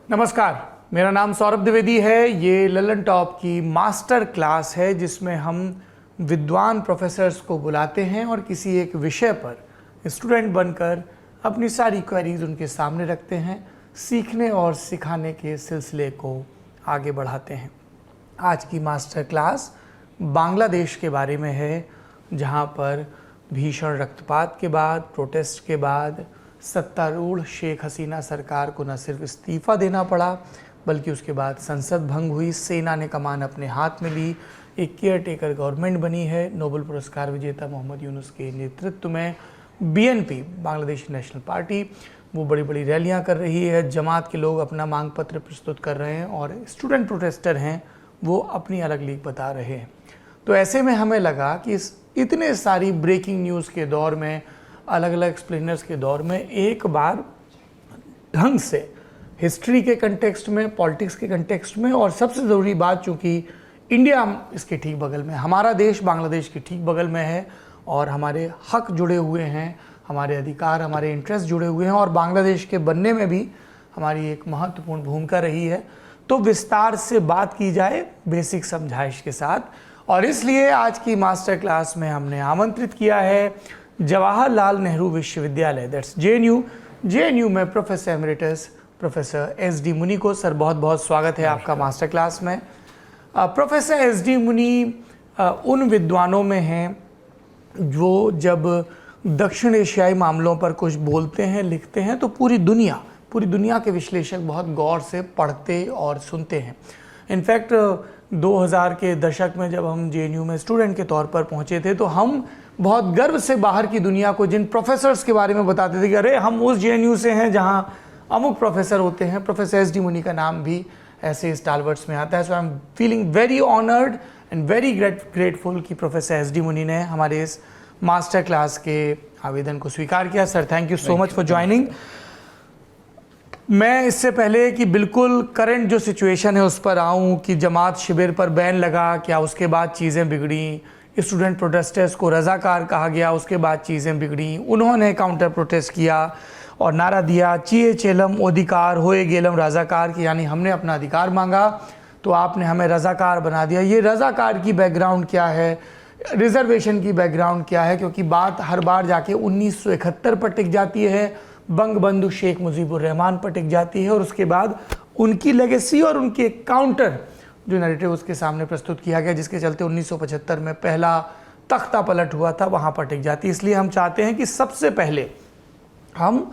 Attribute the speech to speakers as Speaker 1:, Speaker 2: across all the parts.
Speaker 1: नमस्कार, मेरा नाम सौरभ द्विवेदी है। ये ललन टॉप की मास्टर क्लास है जिसमें हम विद्वान प्रोफेसर्स को बुलाते हैं और किसी एक विषय पर स्टूडेंट बनकर अपनी सारी क्वेरीज उनके सामने रखते हैं, सीखने और सिखाने के सिलसिले को आगे बढ़ाते हैं। आज की मास्टर क्लास बांग्लादेश के बारे में है, जहाँ पर भीषण रक्तपात के बाद, प्रोटेस्ट के बाद सत्तारूढ़ शेख हसीना सरकार को न सिर्फ इस्तीफ़ा देना पड़ा बल्कि उसके बाद संसद भंग हुई, सेना ने कमान अपने हाथ में ली, एक केयर टेकर गवर्नमेंट बनी है। नोबेल पुरस्कार विजेता मोहम्मद यूनुस के नेतृत्व में बीएनपी, बांग्लादेश नेशनल पार्टी, वो बड़ी बड़ी रैलियां कर रही है। जमात के लोग अपना मांग पत्र प्रस्तुत कर रहे हैं और स्टूडेंट प्रोटेस्टर हैं वो अपनी अलग लीग बता रहे हैं। तो ऐसे में हमें लगा कि इस इतने सारी ब्रेकिंग न्यूज़ के दौर में, अलग अलग एक्सप्लेनर्स के दौर में, एक बार ढंग से हिस्ट्री के कंटेक्स्ट में, पॉलिटिक्स के कंटेक्स्ट में, और सबसे ज़रूरी बात, चूँकि इंडिया इसके ठीक बगल में, हमारा देश बांग्लादेश के ठीक बगल में है और हमारे हक जुड़े हुए हैं, हमारे अधिकार, हमारे इंटरेस्ट जुड़े हुए हैं और बांग्लादेश के बनने में भी हमारी एक महत्वपूर्ण भूमिका रही है। तो विस्तार से बात की जाए बेसिक समझाइश के साथ, और इसलिए आज की मास्टर क्लास में हमने आमंत्रित किया है जवाहरलाल नेहरू विश्वविद्यालय, दैट्स जेएनयू में professor emeritus professor S D. Muni को। सर, बहुत बहुत स्वागत है आपका मास्टर क्लास में। Professor S D. मुनी उन विद्वानों में हैं जो जब दक्षिण एशियाई मामलों पर कुछ बोलते हैं, लिखते हैं, तो पूरी दुनिया के विश्लेषक बहुत गौर से पढ़ते और सुनते हैं। इनफैक्ट 2000 के दशक में जब हम जेएनयू में स्टूडेंट के तौर पर पहुंचे थे तो हम बहुत गर्व से बाहर की दुनिया को जिन प्रोफेसर्स के बारे में बताते थे कि अरे हम उस जेएनयू से हैं जहां अमुक प्रोफेसर होते हैं। Professor S D. मुनी का नाम भी ऐसे स्टालवर्ड्स में आता है। So I am feeling very honoured and very grateful कि प्रोफेसर एस.डी. मुनी ने हमारे इस मास्टर क्लास के आवेदन को स्वीकार किया। Sir, thank you so much for joining. मैं इससे पहले कि बिल्कुल करंट जो सिचुएशन है उस पर आऊँ कि जमात शिविर पर बैन लगा, क्या उसके बाद चीज़ें बिगड़ी, स्टूडेंट प्रोटेस्टर्स को रज़ाकार कहा गया, उसके बाद चीज़ें बिगड़ी, उन्होंने काउंटर प्रोटेस्ट किया और नारा दिया चिए चेलम ओधिकार होए गेलम रज़ाकार की, यानी हमने अपना अधिकार मांगा तो आपने हमें रज़ाकार बना दिया। ये रज़ाकार की बैकग्राउंड क्या है, रिजर्वेशन की बैकग्राउंड क्या है, क्योंकि बात हर बार जाके 1971 पर टिक जाती है, बंग बंधु शेख मुजीबुर रहमान पर टिक जाती है और उसके बाद उनकी लेगेसी और उनके काउंटर जो नैरेटिव उसके सामने प्रस्तुत किया गया, जिसके चलते 1975 में पहला तख्ता पलट हुआ था, वहाँ पर टिक जाती है। इसलिए हम चाहते हैं कि सबसे पहले हम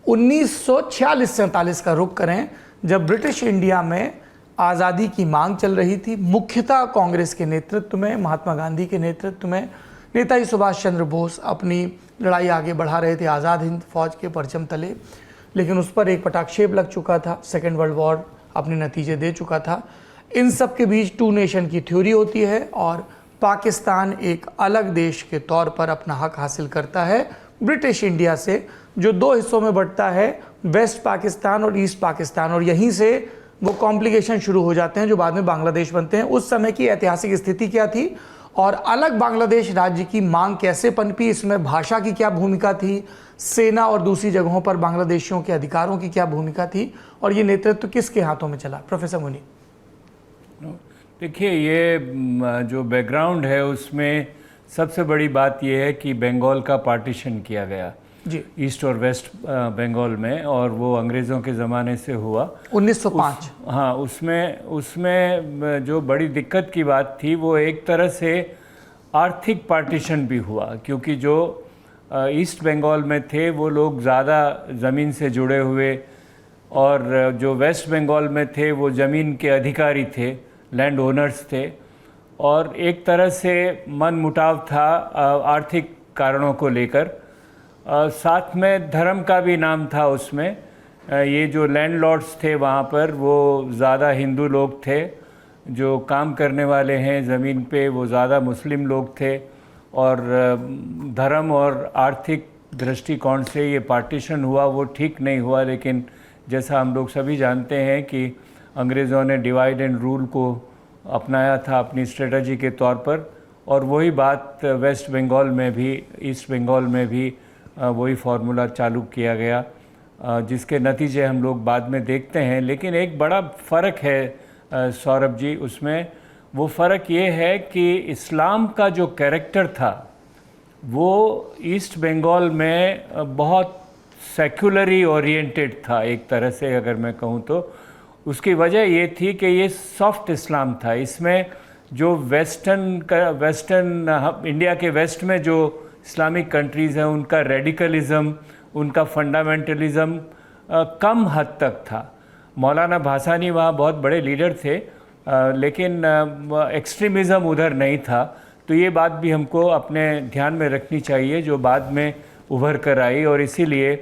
Speaker 1: 1946-47 का रुख करें, जब ब्रिटिश इंडिया में आज़ादी की मांग चल रही थी, मुख्यतः कांग्रेस के नेतृत्व में, महात्मा गांधी के नेतृत्व में। नेताजी सुभाष चंद्र बोस अपनी लड़ाई आगे बढ़ा रहे थे आज़ाद हिंद फौज के परचम तले, लेकिन उस पर एक पटाक्षेप लग चुका था, सेकेंड वर्ल्ड वॉर अपने नतीजे दे चुका था। इन सब के बीच टू नेशन की थ्योरी होती है और पाकिस्तान एक अलग देश के तौर पर अपना हक हासिल करता है ब्रिटिश इंडिया से, जो दो हिस्सों में बढ़ता है, वेस्ट पाकिस्तान और ईस्ट पाकिस्तान, और यहीं से वो कॉम्प्लिकेशन शुरू हो जाते हैं जो बाद में बांग्लादेश बनते हैं। उस समय की ऐतिहासिक स्थिति क्या थी और अलग बांग्लादेश राज्य की मांग कैसे पनपी, इसमें भाषा की क्या भूमिका थी, सेना और दूसरी जगहों पर बांग्लादेशियों के अधिकारों की क्या भूमिका थी, और ये नेतृत्व किसके हाथों में चला? प्रोफेसर मुनी।
Speaker 2: देखिए, ये जो बैकग्राउंड है उसमें सबसे बड़ी बात यह है कि बंगाल का पार्टीशन किया गया
Speaker 1: जी,
Speaker 2: ईस्ट और वेस्ट बंगाल में, और वो अंग्रेज़ों के ज़माने से हुआ
Speaker 1: 1905।
Speaker 2: हाँ, उसमें जो बड़ी दिक्कत की बात थी वो एक तरह से आर्थिक पार्टीशन भी हुआ, क्योंकि जो ईस्ट बंगाल में थे वो लोग ज़्यादा ज़मीन से जुड़े हुए, और जो वेस्ट बंगाल में थे वो ज़मीन के अधिकारी थे, लैंड ओनर्स थे, और एक तरह से मन मुटाव था आर्थिक कारणों को लेकर। साथ में धर्म का भी नाम था उसमें। ये जो लैंडलॉर्ड्स थे वहाँ पर वो ज़्यादा हिंदू लोग थे, जो काम करने वाले हैं ज़मीन पे वो ज़्यादा मुस्लिम लोग थे, और धर्म और आर्थिक दृष्टिकोण से ये पार्टीशन हुआ वो ठीक नहीं हुआ। लेकिन जैसा हम लोग सभी जानते हैं कि अंग्रेज़ों ने डिवाइड एंड रूल को अपनाया था अपनी स्ट्रेटजी के तौर पर, और वही बात वेस्ट बंगाल में भी, ईस्ट बंगाल में भी वही फार्मूला चालू किया गया। जिसके नतीजे हम लोग बाद में देखते हैं। लेकिन एक बड़ा फ़र्क है सौरभ जी उसमें, वो फ़र्क ये है कि इस्लाम का जो कैरेक्टर था वो ईस्ट बंगाल में बहुत सेक्युलरी ओरिएंटेड था एक तरह से, अगर मैं कहूँ तो। उसकी वजह ये थी कि ये सॉफ्ट इस्लाम था। इसमें जो वेस्टर्न इंडिया के वेस्ट में जो इस्लामिक कंट्रीज़ हैं उनका रेडिकलिज़म, उनका फंडामेंटलिज़म कम हद तक था। मौलाना भासानी वहाँ बहुत बड़े लीडर थे, लेकिन एक्सट्रीमिज़म उधर नहीं था। तो ये बात भी हमको अपने ध्यान में रखनी चाहिए जो बाद में उभर कर आई। और इसीलिए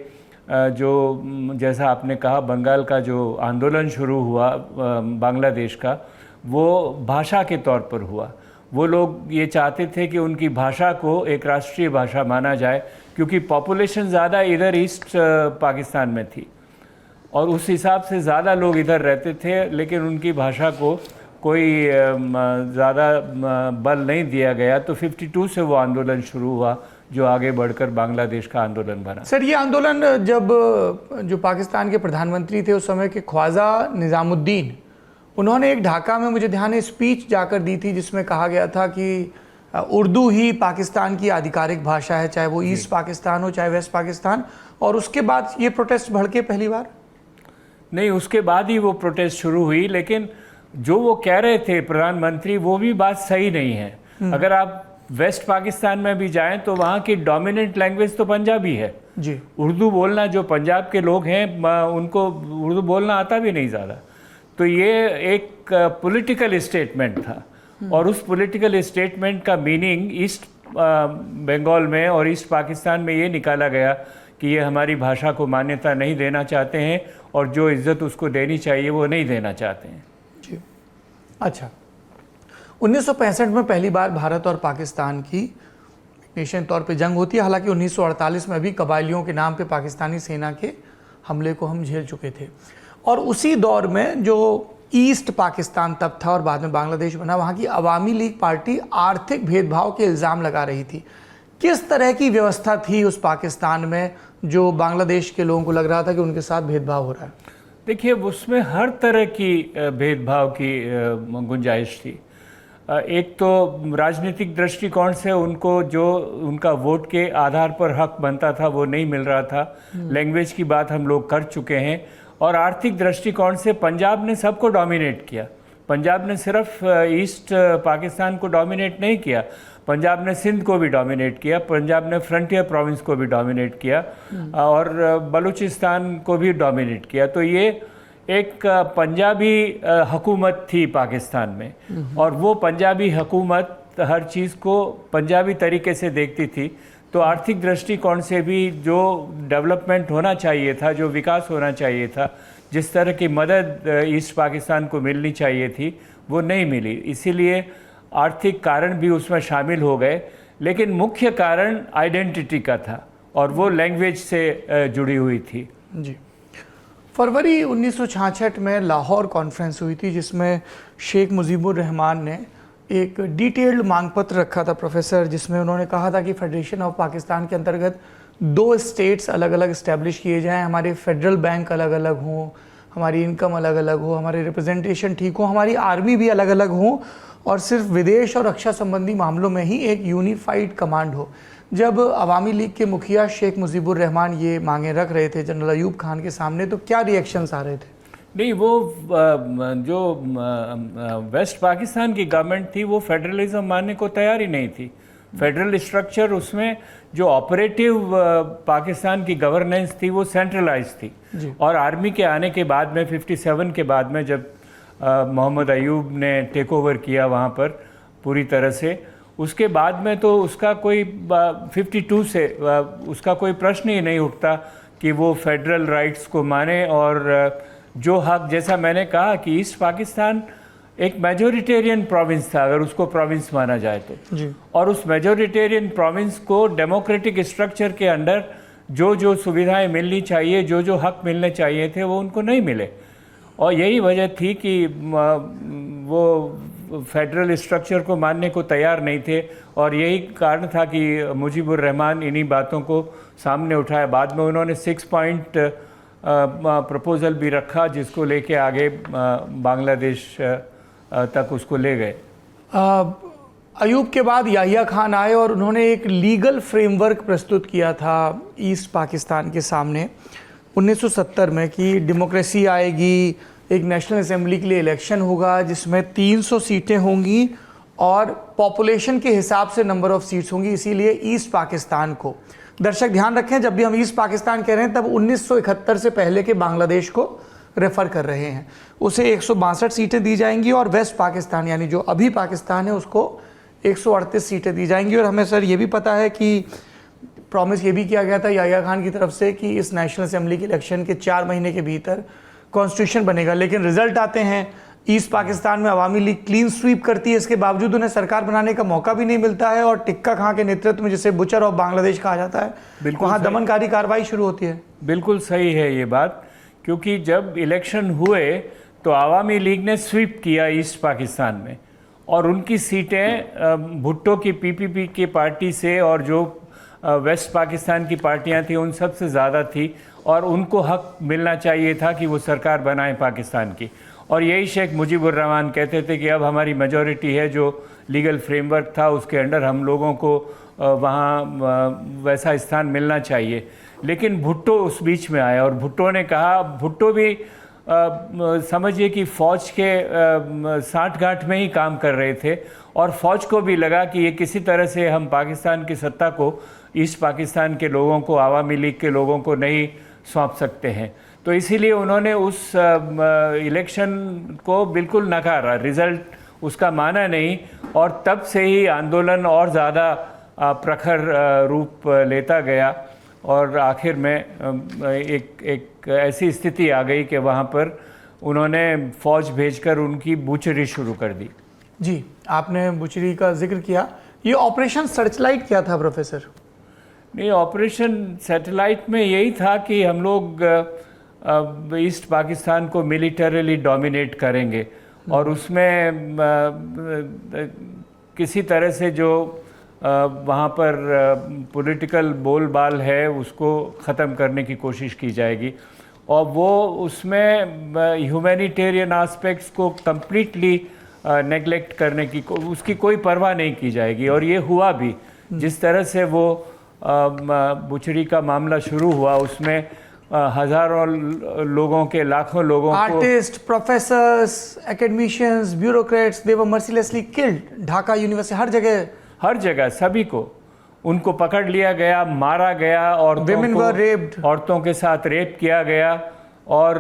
Speaker 2: जो जैसा आपने कहा बंगाल का जो आंदोलन शुरू हुआ बांग्लादेश का, वो भाषा के तौर पर हुआ। वो लोग ये चाहते थे कि उनकी भाषा को एक राष्ट्रीय भाषा माना जाए, क्योंकि पॉपुलेशन ज़्यादा इधर ईस्ट पाकिस्तान में थी और उस हिसाब से ज़्यादा लोग इधर रहते थे, लेकिन उनकी भाषा को कोई ज़्यादा बल नहीं दिया गया। तो 52 से वो आंदोलन शुरू हुआ जो आगे बढ़कर बांग्लादेश का आंदोलन बना।
Speaker 1: सर, ये आंदोलन जब जो पाकिस्तान के प्रधानमंत्री थे उस समय के ख्वाजा निज़ामुद्दीन, उन्होंने एक ढाका में मुझे ध्यान है स्पीच जाकर दी थी जिसमें कहा गया था कि उर्दू ही पाकिस्तान की आधिकारिक भाषा है, चाहे वो ईस्ट पाकिस्तान हो चाहे वेस्ट पाकिस्तान। और उसके बाद ये प्रोटेस्ट भड़के पहली बार?
Speaker 2: नहीं, उसके बाद ही वो प्रोटेस्ट शुरू हुई। लेकिन जो वो कह रहे थे प्रधानमंत्री, वो भी बात सही नहीं है। अगर आप वेस्ट पाकिस्तान में भी जाएं तो वहाँ की डोमिनेंट लैंग्वेज तो पंजाबी है
Speaker 1: जी।
Speaker 2: उर्दू बोलना, जो पंजाब के लोग हैं उनको उर्दू बोलना आता भी नहीं ज़्यादा। तो ये एक पॉलिटिकल स्टेटमेंट था और उस पॉलिटिकल स्टेटमेंट का मीनिंग ईस्ट बंगाल में और ईस्ट पाकिस्तान में ये निकाला गया कि ये हमारी भाषा को मान्यता नहीं देना चाहते हैं और जो इज़्ज़त उसको देनी चाहिए वो नहीं देना चाहते हैं।
Speaker 1: जी, अच्छा। 1965 में पहली बार भारत और पाकिस्तान की नेशन तौर पे जंग होती है। हालांकि 1948 में भी कबायलियों के नाम पे पाकिस्तानी सेना के हमले को हम झेल चुके थे। और उसी दौर में जो ईस्ट पाकिस्तान तब था और बाद में बांग्लादेश बना, वहाँ की अवामी लीग पार्टी आर्थिक भेदभाव के इल्ज़ाम लगा रही थी। किस तरह की व्यवस्था थी उस पाकिस्तान में जो बांग्लादेश के लोगों को लग रहा था कि उनके साथ भेदभाव हो रहा है?
Speaker 2: देखिए, उसमें हर तरह की भेदभाव की गुंजाइश थी। एक तो राजनीतिक दृष्टिकोण से उनको जो उनका वोट के आधार पर हक बनता था वो नहीं मिल रहा था। लैंग्वेज की बात हम लोग कर चुके हैं। और आर्थिक दृष्टिकोण से पंजाब ने सबको डोमिनेट किया। पंजाब ने सिर्फ ईस्ट पाकिस्तान को डोमिनेट नहीं किया, पंजाब ने सिंध को भी डोमिनेट किया, पंजाब ने फ्रंटियर प्रोविंस को भी डोमिनेट किया और बलूचिस्तान को भी डोमिनेट किया। तो ये एक पंजाबी हुकूमत थी पाकिस्तान में और वो पंजाबी हुकूमत हर चीज़ को पंजाबी तरीके से देखती थी। तो आर्थिक दृष्टिकोण से भी जो डेवलपमेंट होना चाहिए था, जो विकास होना चाहिए था, जिस तरह की मदद ईस्ट पाकिस्तान को मिलनी चाहिए थी, वो नहीं मिली। इसीलिए आर्थिक कारण भी उसमें शामिल हो गए। लेकिन मुख्य कारण आइडेंटिटी का था और वो लैंग्वेज से जुड़ी हुई थी।
Speaker 1: जी। फरवरी 1966 में लाहौर कॉन्फ्रेंस हुई थी जिसमें शेख मुजीबुर रहमान ने एक डिटेल्ड मांग पत्र रखा था प्रोफेसर, जिसमें उन्होंने कहा था कि फेडरेशन ऑफ पाकिस्तान के अंतर्गत 2 स्टेट्स अलग अलग इस्टेब्लिश किए जाएं, हमारे फेडरल बैंक अलग अलग हों, हमारी इनकम अलग अलग हो, हमारे रिप्रेजेंटेशन ठीक हो, हमारी आर्मी भी अलग अलग हो और सिर्फ विदेश और रक्षा संबंधी मामलों में ही एक यूनिफाइड कमांड हो। जब अवामी लीग के मुखिया शेख मुजीबुर रहमान ये मांगे रख रहे थे जनरल अयूब खान के सामने, तो क्या रिएक्शंस आ रहे थे?
Speaker 2: नहीं, वो जो वेस्ट पाकिस्तान की गवर्नमेंट थी वो फेडरलिज्म मानने को तैयार ही नहीं थी। फेडरल स्ट्रक्चर, उसमें जो ऑपरेटिव पाकिस्तान की गवर्नेंस थी वो सेंट्रलाइज थी। और आर्मी के आने के बाद में 57 के बाद में जब मोहम्मद अयूब ने टेक ओवर किया वहाँ पर पूरी तरह से, उसके बाद में तो उसका कोई 52 से उसका कोई प्रश्न ही नहीं उठता कि वो फेडरल राइट्स को माने। और जो हक, जैसा मैंने कहा कि ईस्ट पाकिस्तान एक मेजोरिटेरियन प्रोविंस था अगर उसको प्रोविंस माना जाए तो जी। और उस मेजोरिटेरियन प्रोविंस को डेमोक्रेटिक स्ट्रक्चर के अंडर जो जो सुविधाएं मिलनी चाहिए, जो जो हक मिलने चाहिए थे, वो उनको नहीं मिले। और यही वजह थी कि वो फेडरल स्ट्रक्चर को मानने को तैयार नहीं थे और यही कारण था कि मुजीबुर रहमान इन्हीं बातों को सामने उठाया। बाद में उन्होंने 6 पॉइंट प्रपोज़ल भी रखा, जिसको लेके आगे बांग्लादेश तक उसको ले गए।
Speaker 1: अयूब के बाद याहिया खान आए और उन्होंने एक लीगल फ्रेमवर्क प्रस्तुत किया था ईस्ट पाकिस्तान के सामने 1970 में कि डेमोक्रेसी आएगी, एक नेशनल असेंबली के लिए इलेक्शन होगा जिसमें 300 सीटें होंगी और पॉपुलेशन के हिसाब से नंबर ऑफ सीट्स होंगी। इसीलिए ईस्ट पाकिस्तान को, दर्शक ध्यान रखें, जब भी हम ईस्ट पाकिस्तान कह रहे हैं तब 1971 से पहले के बांग्लादेश को रेफ़र कर रहे हैं। उसे 162 सीटें दी जाएंगी और वेस्ट पाकिस्तान यानी जो अभी पाकिस्तान है उसको 138 सीटें दी जाएंगी। और हमें सर ये भी पता है कि प्रॉमिस ये भी किया गया था याहिया खान की तरफ से कि इस नेशनल असेंबली के इलेक्शन के 4 महीने के भीतर कॉन्स्टिट्यूशन बनेगा, लेकिन रिजल्ट आते हैं ईस्ट पाकिस्तान में अवामी लीग क्लीन स्वीप करती है, इसके बावजूद उन्हें सरकार बनाने का मौका भी नहीं मिलता है और टिक्का खां के नेतृत्व में, जिसे बुचर ऑफ बांग्लादेश कहा जाता है, वहाँ दमनकारी कार्रवाई शुरू होती है।
Speaker 2: बिल्कुल सही है ये बात, क्योंकि जब इलेक्शन हुए तो अवामी लीग ने स्वीप किया ईस्ट पाकिस्तान में और उनकी सीटें भुट्टो की पीपीपी की पार्टी से और जो वेस्ट पाकिस्तान की पार्टियां थी उन सब से ज़्यादा थी और उनको हक मिलना चाहिए था कि वो सरकार बनाए पाकिस्तान की। और यही शेख मुजीबुर रहमान कहते थे कि अब हमारी मेजॉरिटी है, जो लीगल फ्रेमवर्क था उसके अंडर हम लोगों को वहाँ वैसा स्थान मिलना चाहिए। लेकिन भुट्टो उस बीच में आया और भुट्टो ने कहा, भुट्टो भी समझिए कि फ़ौज के साठगांठ में ही काम कर रहे थे और फ़ौज को भी लगा कि ये किसी तरह से हम पाकिस्तान की सत्ता को ईस्ट पाकिस्तान के लोगों को, अवामी लीग के लोगों को नहीं सौंप सकते हैं। तो इसीलिए उन्होंने उस इलेक्शन को बिल्कुल नकारा, रिज़ल्ट उसका माना नहीं और तब से ही आंदोलन और ज़्यादा प्रखर रूप लेता गया और आखिर में एक ऐसी स्थिति आ गई कि वहाँ पर उन्होंने फ़ौज भेजकर उनकी बूचरी शुरू कर दी।
Speaker 1: जी, आपने बूचरी का जिक्र किया, ये ऑपरेशन सर्चलाइट क्या था प्रोफेसर?
Speaker 2: नहीं, ऑपरेशन सैटेलाइट में यही था कि हम लोग ईस्ट पाकिस्तान को मिलिटरीली डोमिनेट करेंगे और उसमें किसी तरह से जो वहाँ पर पॉलिटिकल बोलबाल है उसको ख़त्म करने की कोशिश की जाएगी और वो उसमें ह्यूमैनिटेरियन एस्पेक्ट्स को कम्प्लीटली नेगलेक्ट करने की उसकी कोई परवाह नहीं की जाएगी। और ये हुआ भी, जिस तरह से वो बुचड़ी का मामला शुरू हुआ उसमें हज़ारों लोगों के, लाखों लोगों को,
Speaker 1: आर्टिस्ट, प्रोफेसर्स, एकेडमिशियंस, ब्यूरोक्रेट्स, दे वर मर्सीलेसली किल्ड। ढाका यूनिवर्सिटी, हर जगह
Speaker 2: सभी को उनको पकड़ लिया गया, मारा गया, औरतों के साथ रेप किया गया और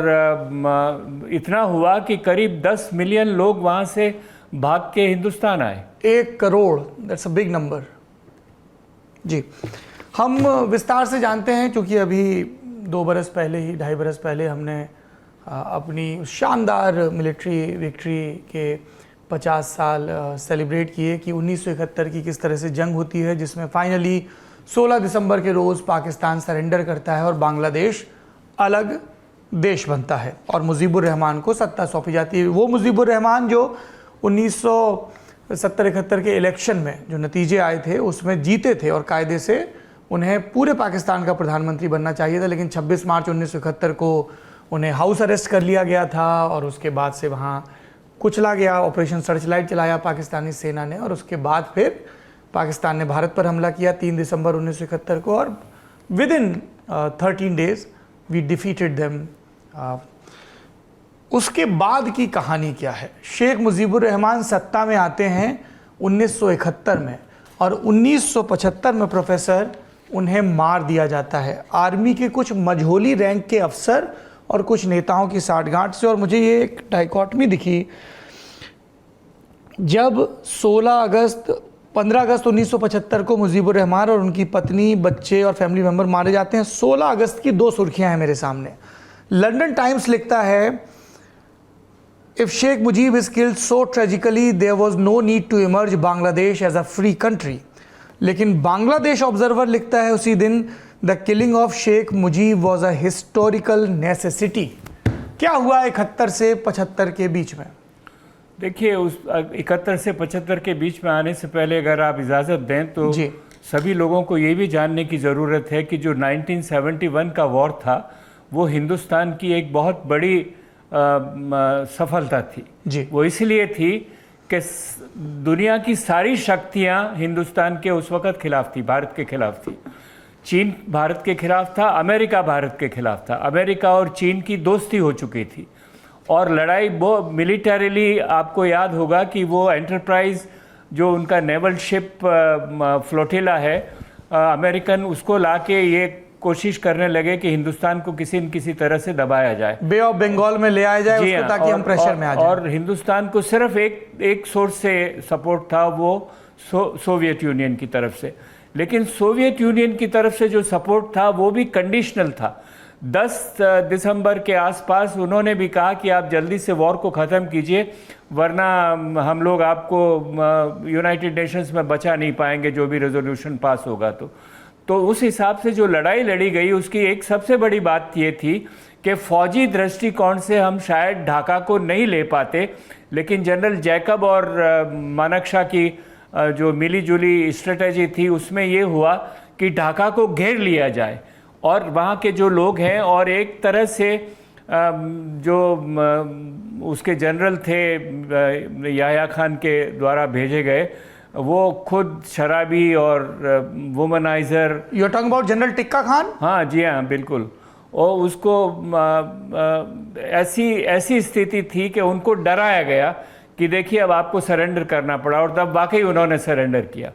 Speaker 2: इतना हुआ कि करीब 10 मिलियन लोग वहाँ से भाग के हिंदुस्तान आए।
Speaker 1: 1 crore, that's a big number. जी, हम विस्तार से जानते हैं क्योंकि अभी 2 बरस पहले ही, 2.5 बरस पहले हमने अपनी शानदार मिलिट्री विक्ट्री के 50 साल सेलिब्रेट किए कि 1971 की किस तरह से जंग होती है, जिसमें फाइनली 16 दिसंबर के रोज़ पाकिस्तान सरेंडर करता है और बांग्लादेश अलग देश बनता है और मुजीबुर रहमान को सत्ता सौंपी जाती है। वो मुजीबुर रहमान जो 1970-71 के इलेक्शन में जो नतीजे आए थे उसमें जीते थे और कायदे से उन्हें पूरे पाकिस्तान का प्रधानमंत्री बनना चाहिए था, लेकिन 26 मार्च 1971 को उन्हें हाउस अरेस्ट कर लिया गया था और उसके बाद से वहाँ कुचला गया। ऑपरेशन सर्चलाइट चलाया पाकिस्तानी सेना ने और उसके बाद फिर पाकिस्तान ने भारत पर हमला किया 3 दिसंबर 1971 को और within 13 days we defeated them. उसके बाद की कहानी क्या है? शेख मुजीबुर रहमान सत्ता में आते हैं 1971 में और 1975 में प्रोफेसर उन्हें मार दिया जाता है आर्मी के कुछ मझोली रैंक के अफसर और कुछ नेताओं की साठगांठ से। और मुझे ये एक डाइकोटमी दिखी, जब 15 अगस्त 1975 को मुजीबुर रहमान और उनकी पत्नी, बच्चे और फैमिली मेंबर मारे जाते हैं। 16 अगस्त की 2 सुर्खियां हैं मेरे सामने। लंदन टाइम्स लिखता है, if Sheikh Mujib is killed so tragically there was no need to emerge Bangladesh as a free country. लेकिन बांग्लादेश ऑब्जर्वर लिखता है उसी दिन, the killing of Sheikh Mujib was a historical necessity. क्या हुआ 71 से 75 के बीच में?
Speaker 2: देखिए, उस 71 से 75 के बीच में आने से पहले अगर आप इजाज़त दें तो सभी लोगों को ये भी जानने की ज़रूरत है कि जो 1971 का वॉर था वो हिंदुस्तान की एक बहुत बड़ी सफलता थी
Speaker 1: जी।
Speaker 2: वो इसलिए थी कि दुनिया की सारी शक्तियां हिंदुस्तान के उस वक़्त खिलाफ थी, भारत के खिलाफ थी। चीन भारत के खिलाफ था, अमेरिका भारत के खिलाफ था। अमेरिका और चीन की दोस्ती हो चुकी थी और लड़ाई वो मिलिटरीली, आपको याद होगा कि वो एंटरप्राइज जो उनका नेवल शिप फ्लोटिला है अमेरिकन, उसको लाके ये कोशिश करने लगे कि हिंदुस्तान को किसी न किसी तरह से दबाया जाए,
Speaker 1: बे ऑफ बंगाल में ले आया जाए उसको,
Speaker 2: हाँ,
Speaker 1: ताकि हम प्रेशर में आ जाए।
Speaker 2: और हिंदुस्तान को सिर्फ एक सोर्स से सपोर्ट था, वो सोवियत यूनियन की तरफ से। लेकिन सोवियत यूनियन की तरफ से जो सपोर्ट था वो भी कंडीशनल था। 10 दिसंबर के आसपास उन्होंने भी कहा कि आप जल्दी से वॉर को ख़त्म कीजिए, वरना हम लोग आपको यूनाइटेड नेशंस में बचा नहीं पाएंगे, जो भी रेजोल्यूशन पास होगा। तो उस हिसाब से जो लड़ाई लड़ी गई उसकी एक सबसे बड़ी बात ये थी कि फौजी दृष्टिकोण से हम शायद ढाका को नहीं ले पाते, लेकिन जनरल जैकब और मानेकशॉ की जो मिली जुली स्ट्रेटजी थी उसमें ये हुआ कि ढाका को घेर लिया जाए और वहाँ के जो लोग हैं, और एक तरह से जो उसके जनरल थे याह्या खान के द्वारा भेजे गए, वो खुद शराबी और womaniser.
Speaker 1: You are talking about general Tikka Khan?
Speaker 2: हाँ जी हाँ, बिल्कुल। और उसको ऐसी स्थिति थी कि उनको डराया गया कि देखिए अब आपको सरेंडर करना पड़ा, और तब वाकई उन्होंने सरेंडर किया।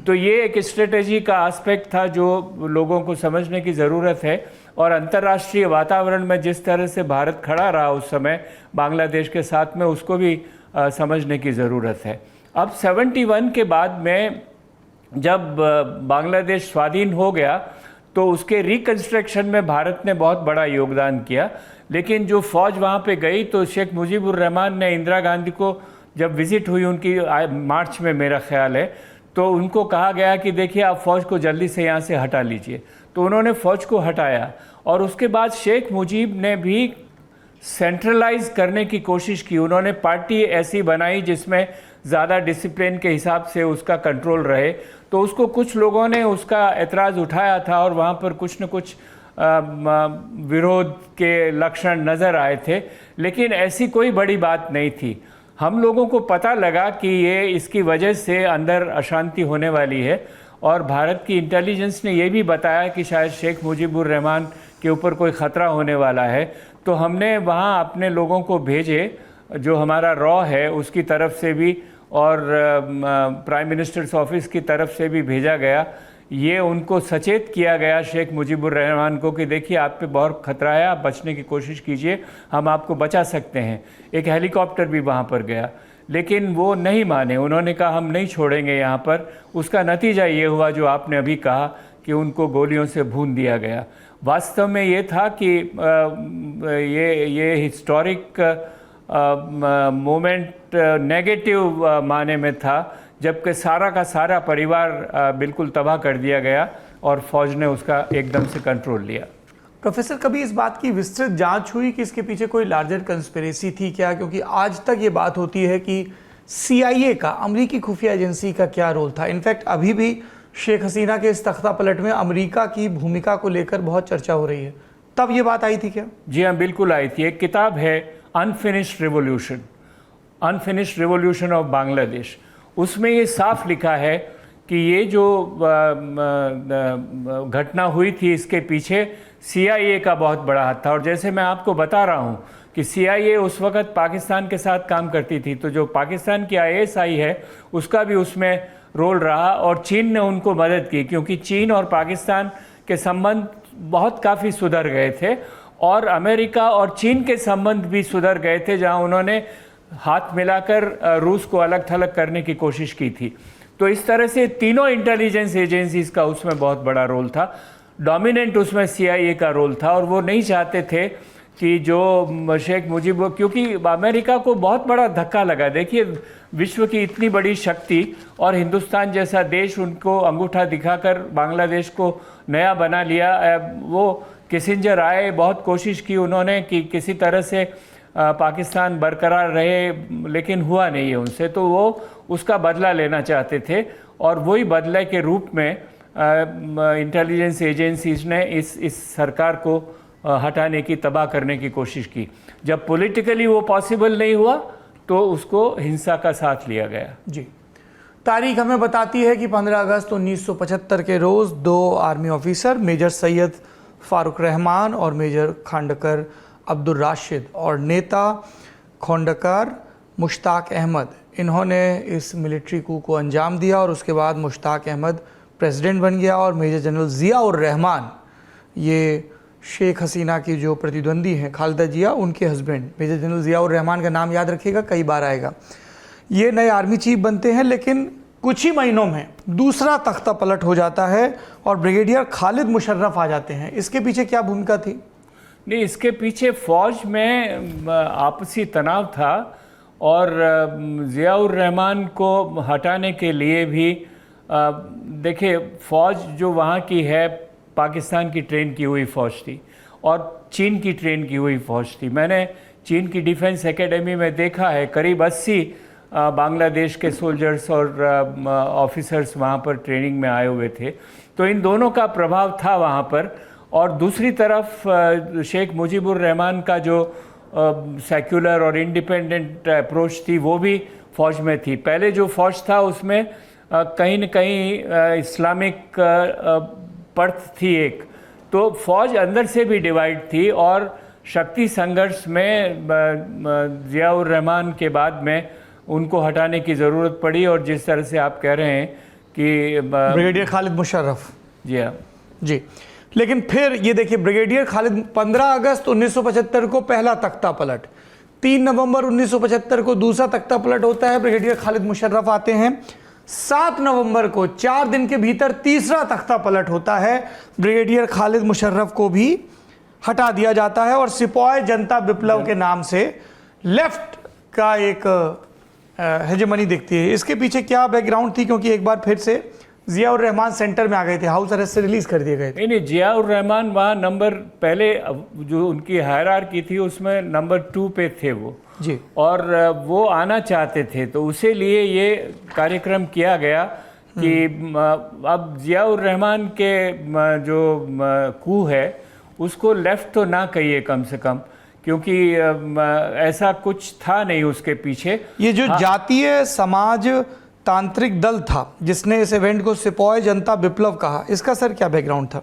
Speaker 2: तो ये एक स्ट्रेटेजी का एस्पेक्ट था जो लोगों को समझने की ज़रूरत है, और अंतर्राष्ट्रीय वातावरण में जिस तरह से भारत खड़ा रहा उस समय बांग्लादेश के साथ में, उसको भी समझने की ज़रूरत है। अब 71 के बाद में जब बांग्लादेश स्वाधीन हो गया तो उसके रिकंस्ट्रक्शन में भारत ने बहुत बड़ा योगदान किया, लेकिन जो फौज वहाँ पे गई तो शेख मुजीबुर रहमान ने इंदिरा गांधी को जब विज़िट हुई उनकी मार्च में मेरा ख्याल है, तो उनको कहा गया कि देखिए आप फ़ौज को जल्दी से यहाँ से हटा लीजिए। तो उन्होंने फ़ौज को हटाया, और उसके बाद शेख मुजीब ने भी सेंट्रलाइज करने की कोशिश की। उन्होंने पार्टी ऐसी बनाई जिसमें ज़्यादा डिसिप्लिन के हिसाब से उसका कंट्रोल रहे। तो उसको कुछ लोगों ने उसका एतराज़ उठाया था और वहाँ पर कुछ न कुछ विरोध के लक्षण नज़र आए थे, लेकिन ऐसी कोई बड़ी बात नहीं थी। हम लोगों को पता लगा कि ये इसकी वजह से अंदर अशांति होने वाली है, और भारत की इंटेलिजेंस ने ये भी बताया कि शायद शेख मुजीबुर रहमान के ऊपर कोई ख़तरा होने वाला है। तो हमने वहाँ अपने लोगों को भेजे, जो हमारा रॉ है उसकी तरफ से भी और प्राइम मिनिस्टर्स ऑफिस की तरफ से भी भेजा गया। ये उनको सचेत किया गया शेख मुजीबुर रहमान को कि देखिए आप पे बहुत खतरा है, आप बचने की कोशिश कीजिए, हम आपको बचा सकते हैं। एक हेलीकॉप्टर भी वहाँ पर गया, लेकिन वो नहीं माने। उन्होंने कहा हम नहीं छोड़ेंगे यहाँ पर। उसका नतीजा ये हुआ जो आपने अभी कहा कि उनको गोलियों से भून दिया गया। वास्तव में ये था कि ये हिस्टोरिक मोमेंट नेगेटिव माने में था, जबकि सारा का सारा परिवार बिल्कुल तबाह कर दिया गया और फौज ने उसका एकदम से कंट्रोल लिया।
Speaker 1: प्रोफेसर, कभी इस बात की विस्तृत जांच हुई कि इसके पीछे कोई लार्जर कंस्पिरेसी थी क्या? क्योंकि आज तक ये बात होती है कि CIA का, अमेरिकी खुफिया एजेंसी का क्या रोल था। इनफैक्ट अभी भी शेख हसीना के इस तख्ता पलट में अमेरिका की भूमिका को लेकर बहुत चर्चा हो रही है। तब ये बात आई थी क्या?
Speaker 2: जी हाँ, बिल्कुल आई थी। एक किताब है अनफिनिश्ड रिवोल्यूशन ऑफ बांग्लादेश। उसमें ये साफ लिखा है कि ये जो घटना हुई थी इसके पीछे CIA का बहुत बड़ा हाथ था। और जैसे मैं आपको बता रहा हूँ कि CIA उस वक़्त पाकिस्तान के साथ काम करती थी, तो जो पाकिस्तान की ISI है उसका भी उसमें रोल रहा, और चीन ने उनको मदद की, क्योंकि चीन और पाकिस्तान के संबंध बहुत काफ़ी सुधर गए थे, और अमेरिका और चीन के संबंध भी सुधर गए थे, जहाँ उन्होंने हाथ मिलाकर रूस को अलग थलग करने की कोशिश की थी। तो इस तरह से तीनों इंटेलिजेंस एजेंसीज का उसमें बहुत बड़ा रोल था। डोमिनेंट उसमें CIA का रोल था, और वो नहीं चाहते थे कि जो शेख मुजीब, क्योंकि अमेरिका को बहुत बड़ा धक्का लगा। देखिए विश्व की इतनी बड़ी शक्ति और हिंदुस्तान जैसा देश उनको अंगूठा दिखाकर बांग्लादेश को नया बना लिया। वो किसिंजर आए, बहुत कोशिश की उन्होंने कि किसी तरह से पाकिस्तान बरकरार रहे, लेकिन हुआ नहीं है उनसे। तो वो उसका बदला लेना चाहते थे, और वही बदले के रूप में इंटेलिजेंस एजेंसीज ने इस सरकार को हटाने की, तबाह करने की कोशिश की। जब पॉलिटिकली वो पॉसिबल नहीं हुआ तो उसको हिंसा का साथ लिया गया।
Speaker 1: जी, तारीख हमें बताती है कि 15 अगस्त 1975 के रोज़ 2 army officer major Syed Farooq Rahman और मेजर खंडकर अब्दुल राशिद और नेता खोंडकर मुश्ताक अहमद, इन्होंने इस मिलिट्री कू को अंजाम दिया और उसके बाद मुश्ताक अहमद प्रेसिडेंट बन गया और मेजर जनरल ज़ियाउर रहमान, ये शेख हसीना की जो प्रतिद्वंदी हैं खालिदा जिया, उनके husband major general Ziaur Rahman का नाम याद रखिएगा, कई बार आएगा, ये नए आर्मी चीफ बनते हैं। लेकिन कुछ ही महीनों में दूसरा तख्ता पलट हो जाता है और ब्रिगेडियर खालिद मुशर्रफ आ जाते हैं। इसके पीछे क्या भूमिका थी?
Speaker 2: नहीं, इसके पीछे फ़ौज में आपसी तनाव था और ज़ियाउर रहमान को हटाने के लिए भी देखिए, फ़ौज जो वहाँ की है पाकिस्तान की ट्रेन की हुई फ़ौज थी और चीन की ट्रेन की हुई फ़ौज थी। मैंने चीन की डिफेंस एकेडमी में देखा है, करीब 80 बांग्लादेश के सोल्जर्स और ऑफिसर्स वहाँ पर ट्रेनिंग में आए हुए थे। तो इन दोनों का प्रभाव था वहाँ पर। और दूसरी तरफ शेख मुजीबुर रहमान का जो सेक्युलर और इंडिपेंडेंट अप्रोच थी वो भी फ़ौज में थी। पहले जो फ़ौज था उसमें कहीं न कहीं इस्लामिक पर्थ थी एक, तो फ़ौज अंदर से भी डिवाइड थी और शक्ति संघर्ष में ज़ियाउर रहमान के बाद में उनको हटाने की ज़रूरत पड़ी। और जिस तरह से आप कह रहे हैं कि
Speaker 1: ब्रिगेडियर खालिद मुशर्रफ,
Speaker 2: जी हाँ
Speaker 1: जी, लेकिन फिर ये देखिए, ब्रिगेडियर खालिद 15 अगस्त 1975 को पहला तख्ता पलट, 3 नवंबर 1975 को दूसरा तख्ता पलट होता है, ब्रिगेडियर खालिद मुशर्रफ आते हैं। 7 नवंबर को 4 दिन के भीतर तीसरा तख्ता पलट होता है, ब्रिगेडियर खालिद मुशर्रफ को भी हटा दिया जाता है और सिपाही जनता विप्लव के नाम से लेफ्ट का एक हेजेमनी दिखती है। इसके पीछे क्या बैकग्राउंड थी? क्योंकि एक बार फिर से ज़ियाउर रहमान सेंटर में आ गए थे, हाउस अरेस्ट से रिलीज कर दिए गए थे।
Speaker 2: नहीं, ज़ियाउर रहमान वहाँ नंबर पहले जो उनकी हायरार्की थी उसमें नंबर 2 पे थे वो
Speaker 1: जी,
Speaker 2: और वो आना चाहते थे, तो उसे लिए ये कार्यक्रम किया गया कि अब ज़ियाउर रहमान के जो कू है उसको लेफ्ट तो ना कहिए कम से कम, क्योंकि ऐसा कुछ था नहीं उसके पीछे। ये जो
Speaker 1: जातीय समाज तांत्रिक दल था जिसने इस इवेंट को सिपाही जनता विप्लव कहा, इसका सर क्या बैकग्राउंड था?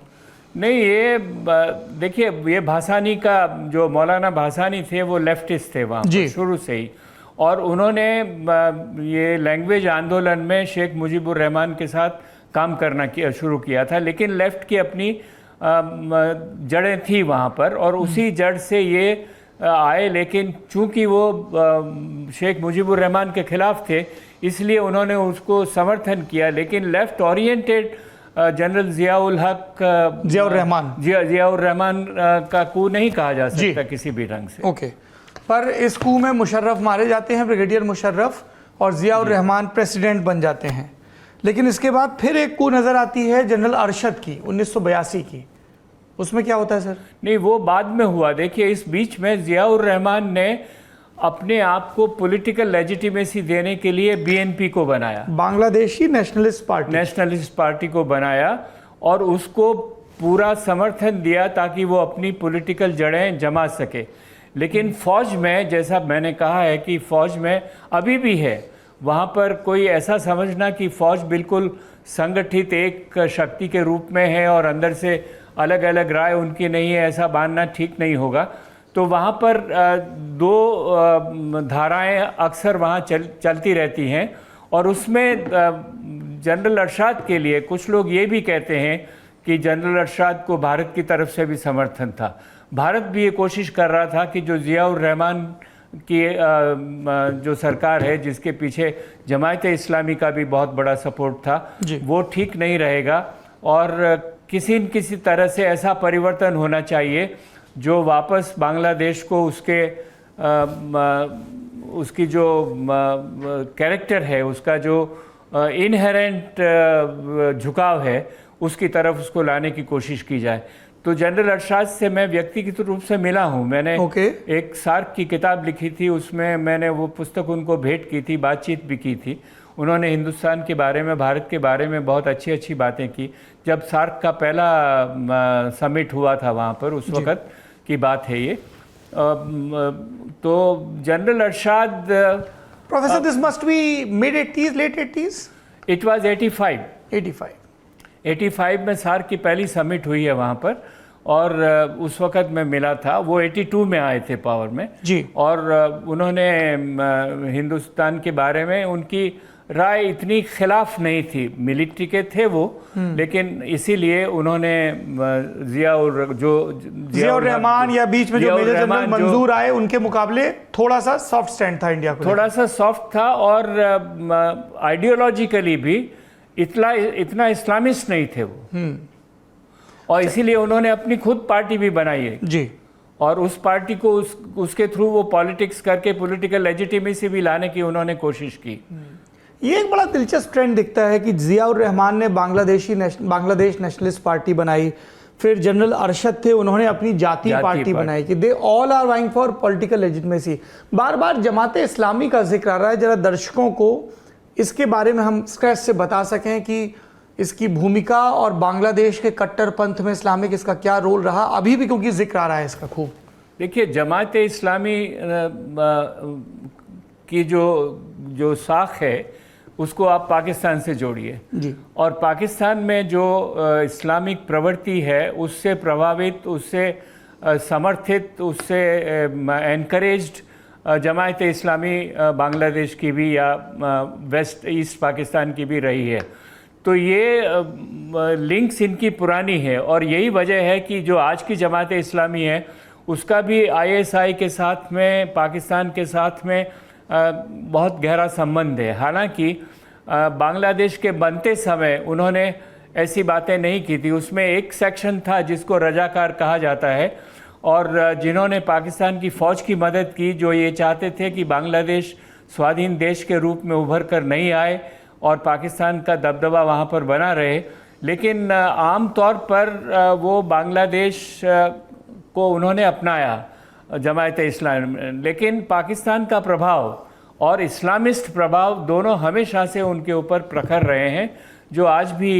Speaker 2: नहीं, ये देखिए, ये भासानी का जो मौलाना भासानी थे वो लेफ्टिस्ट थे वहाँ पर शुरू से ही, और उन्होंने ये लैंग्वेज आंदोलन में शेख मुजीबुर रहमान के साथ काम करना शुरू किया था। लेकिन लेफ्ट की अपनी जड़ें थी वहाँ पर और उसी जड़ से ये आए। लेकिन चूंकि वो शेख मुजीबुर रहमान के खिलाफ थे इसलिए उन्होंने उसको समर्थन किया। लेकिन left oriented general Ziaul Rahman का कू नहीं कहा जा सकता किसी भी ढंग से।
Speaker 1: ओके, पर इस कू में मुशर्रफ मारे जाते हैं, ब्रिगेडियर मुशर्रफ, और ज़ियाउर रहमान प्रेसिडेंट बन जाते हैं। लेकिन इसके बाद फिर एक कू नज़र आती है जनरल अरशद की 1982 की, उसमें क्या होता है सर?
Speaker 2: नहीं, वो बाद में हुआ। देखिए, इस बीच में ज़ियाउर रहमान ने अपने आप को पॉलिटिकल लेजिटिमेसी देने के लिए बीएनपी को बनाया,
Speaker 1: बांग्लादेशी नेशनलिस्ट पार्टी
Speaker 2: को बनाया और उसको पूरा समर्थन दिया ताकि वो अपनी पॉलिटिकल जड़ें जमा सके। लेकिन फ़ौज में, जैसा मैंने कहा है कि फ़ौज में अभी भी है, वहाँ पर कोई ऐसा समझना कि फ़ौज बिल्कुल संगठित एक शक्ति के रूप में है और अंदर से अलग अलग राय उनकी नहीं है, ऐसा मानना ठीक नहीं होगा। तो वहाँ पर 2 धाराएं अक्सर वहाँ चलती रहती हैं और उसमें जनरल अरशद के लिए कुछ लोग ये भी कहते हैं कि जनरल अरशद को भारत की तरफ से भी समर्थन था। भारत भी ये कोशिश कर रहा था कि जो ज़ियाउर रहमान की जो सरकार है जिसके पीछे जमायत इस्लामी का भी बहुत बड़ा सपोर्ट था, वो ठीक नहीं रहेगा और किसी न किसी तरह से ऐसा परिवर्तन होना चाहिए जो वापस बांग्लादेश को उसकी जो कैरेक्टर है, उसका जो इनहेरेंट झुकाव है, उसकी तरफ उसको लाने की कोशिश की जाए। तो जनरल अरशद से मैं व्यक्तिगत रूप से मिला हूँ। मैंने एक सार्क की किताब लिखी थी, उसमें मैंने वो पुस्तक उनको भेंट की थी, बातचीत भी की थी। उन्होंने हिंदुस्तान के बारे में, भारत के बारे में बहुत अच्छी अच्छी बातें की। जब सार्क का पहला समिट हुआ था वहाँ पर, उस वक़्त की बात है ये। तो general Ershad,
Speaker 1: professor, this must be mid 80s, late 80s?
Speaker 2: It was 85। 85 में सार्क की पहली समिट हुई है वहाँ पर, और उस वक़्त मैं मिला था। वो 82 में आए थे पावर में
Speaker 1: जी।
Speaker 2: और उन्होंने हिंदुस्तान के बारे में उनकी राय इतनी खिलाफ नहीं थी, मिलिट्री के थे वो, लेकिन इसीलिए उन्होंने जियाउर रहमान या बीच में जो मेजर जनरल मंजूर आए उनके मुकाबले थोड़ा सा सॉफ्ट स्टैंड था इंडिया को, थोड़ा सा सॉफ्ट था, और आइडियोलॉजिकली भी इतना इस्लामिस्ट नहीं थे वो। और इसीलिए उन्होंने अपनी खुद पार्टी भी बनाई है
Speaker 1: जी,
Speaker 2: और उस पार्टी को उसके थ्रू वो पॉलिटिक्स करके पॉलिटिकल लेजिटिमेसी भी लाने की उन्होंने कोशिश की।
Speaker 1: ये एक बड़ा दिलचस्प ट्रेंड दिखता है कि जियाउर रहमान ने बांग्लादेश नेशनलिस्ट पार्टी बनाई, फिर जनरल अरशद थे, उन्होंने अपनी जातीय पार्टी बनाई कि they all are vying for political legitimacy. बार बार जमात इस्लामी का जिक्र आ रहा है, जरा दर्शकों को इसके बारे में हम स्क्रैच से बता सकें कि इसकी भूमिका और बांग्लादेश के कट्टरपंथ में इस्लामिक इसका क्या रोल रहा अभी भी, क्योंकि जिक्र आ रहा है इसका खूब।
Speaker 2: देखिए, जमात इस्लामी की जो साख है उसको आप पाकिस्तान से जोड़िए
Speaker 1: जी,
Speaker 2: और पाकिस्तान में जो इस्लामिक प्रवृत्ति है उससे प्रभावित, उससे समर्थित, उससे एनकरेज्ड जमात इस्लामी बांग्लादेश की भी या वेस्ट ईस्ट पाकिस्तान की भी रही है। तो ये लिंक्स इनकी पुरानी है, और यही वजह है कि जो आज की जमात इस्लामी है उसका भी आईएसआई के साथ में, पाकिस्तान के साथ में बहुत गहरा संबंध है। हालांकि बांग्लादेश के बनते समय उन्होंने ऐसी बातें नहीं की थी। उसमें एक सेक्शन था जिसको रजाकार कहा जाता है, और जिन्होंने पाकिस्तान की फ़ौज की मदद की, जो ये चाहते थे कि बांग्लादेश स्वाधीन देश के रूप में उभर कर नहीं आए और पाकिस्तान का दबदबा वहाँ पर बना रहे। लेकिन आम तौर पर वो बांग्लादेश को उन्होंने अपनाया जमात इस्लाम, लेकिन पाकिस्तान का प्रभाव और इस्लामिस्ट प्रभाव दोनों हमेशा से उनके ऊपर प्रखर रहे हैं, जो आज भी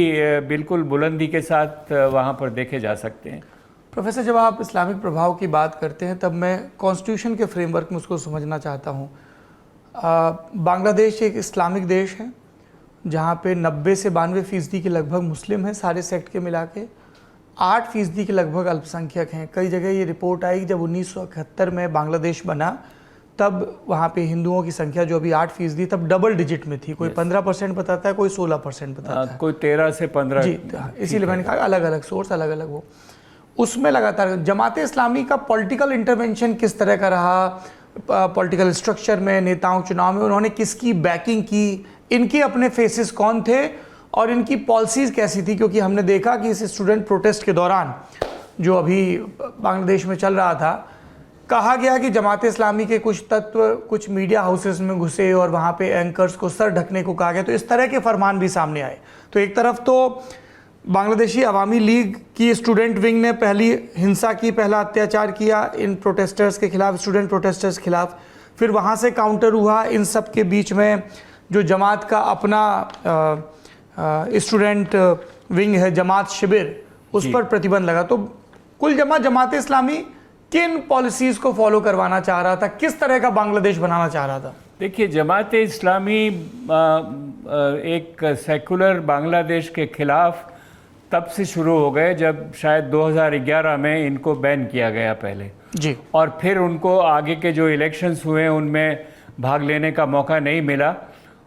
Speaker 2: बिल्कुल बुलंदी के साथ वहाँ पर देखे जा सकते हैं।
Speaker 1: प्रोफेसर, जब आप इस्लामिक प्रभाव की बात करते हैं तब मैं कॉन्स्टिट्यूशन के फ्रेमवर्क में उसको समझना चाहता हूँ। बांग्लादेश एक इस्लामिक देश है जहाँ पे 90 से 92% के लगभग मुस्लिम हैं, सारे सेक्ट के मिला के 8% के लगभग अल्पसंख्यक हैं। कई जगह ये रिपोर्ट आई कि जब 1971 में बांग्लादेश बना तब वहाँ पे हिंदुओं की संख्या जो अभी 8% तब डबल डिजिट में थी, कोई 15% बताता है, कोई 16% बताता है,
Speaker 2: कोई 13 से 15।
Speaker 1: जी, इसीलिए मैंने कहा अलग अलग सोर्स, अलग अलग वो। उसमें लगातार जमात इस्लामी का पॉलिटिकल इंटरवेंशन किस तरह का रहा, पॉलिटिकल स्ट्रक्चर में, नेताओं चुनाव में उन्होंने किसकी बैकिंग की, इनके अपने फेसेस कौन थे और इनकी पॉलिसीज़ कैसी थी? क्योंकि हमने देखा कि इस स्टूडेंट प्रोटेस्ट के दौरान जो अभी बांग्लादेश में चल रहा था, कहा गया कि जमात इस्लामी के कुछ तत्व कुछ मीडिया हाउसेस में घुसे और वहाँ पे एंकर्स को सर ढकने को कहा गया। तो इस तरह के फरमान भी सामने आए। तो एक तरफ तो बांग्लादेशी अवामी लीग की स्टूडेंट विंग ने पहली हिंसा की, पहला अत्याचार किया इन प्रोटेस्टर्स के खिलाफ, स्टूडेंट प्रोटेस्टर्स के खिलाफ, फिर वहाँ से काउंटर हुआ। इन सब के बीच में जो जमात का अपना स्टूडेंट विंग है, जमात शिविर, उस पर प्रतिबंध लगा। तो कुल जमात इस्लामी किन पॉलिसीज़ को फॉलो करवाना चाह रहा था, किस तरह का बांग्लादेश बनाना चाह रहा था?
Speaker 2: देखिए, जमात इस्लामी एक सेकुलर बांग्लादेश के खिलाफ तब से शुरू हो गए जब शायद 2011 में इनको बैन किया गया पहले
Speaker 1: जी,
Speaker 2: और फिर उनको आगे के जो इलेक्शंस हुए उनमें भाग लेने का मौका नहीं मिला,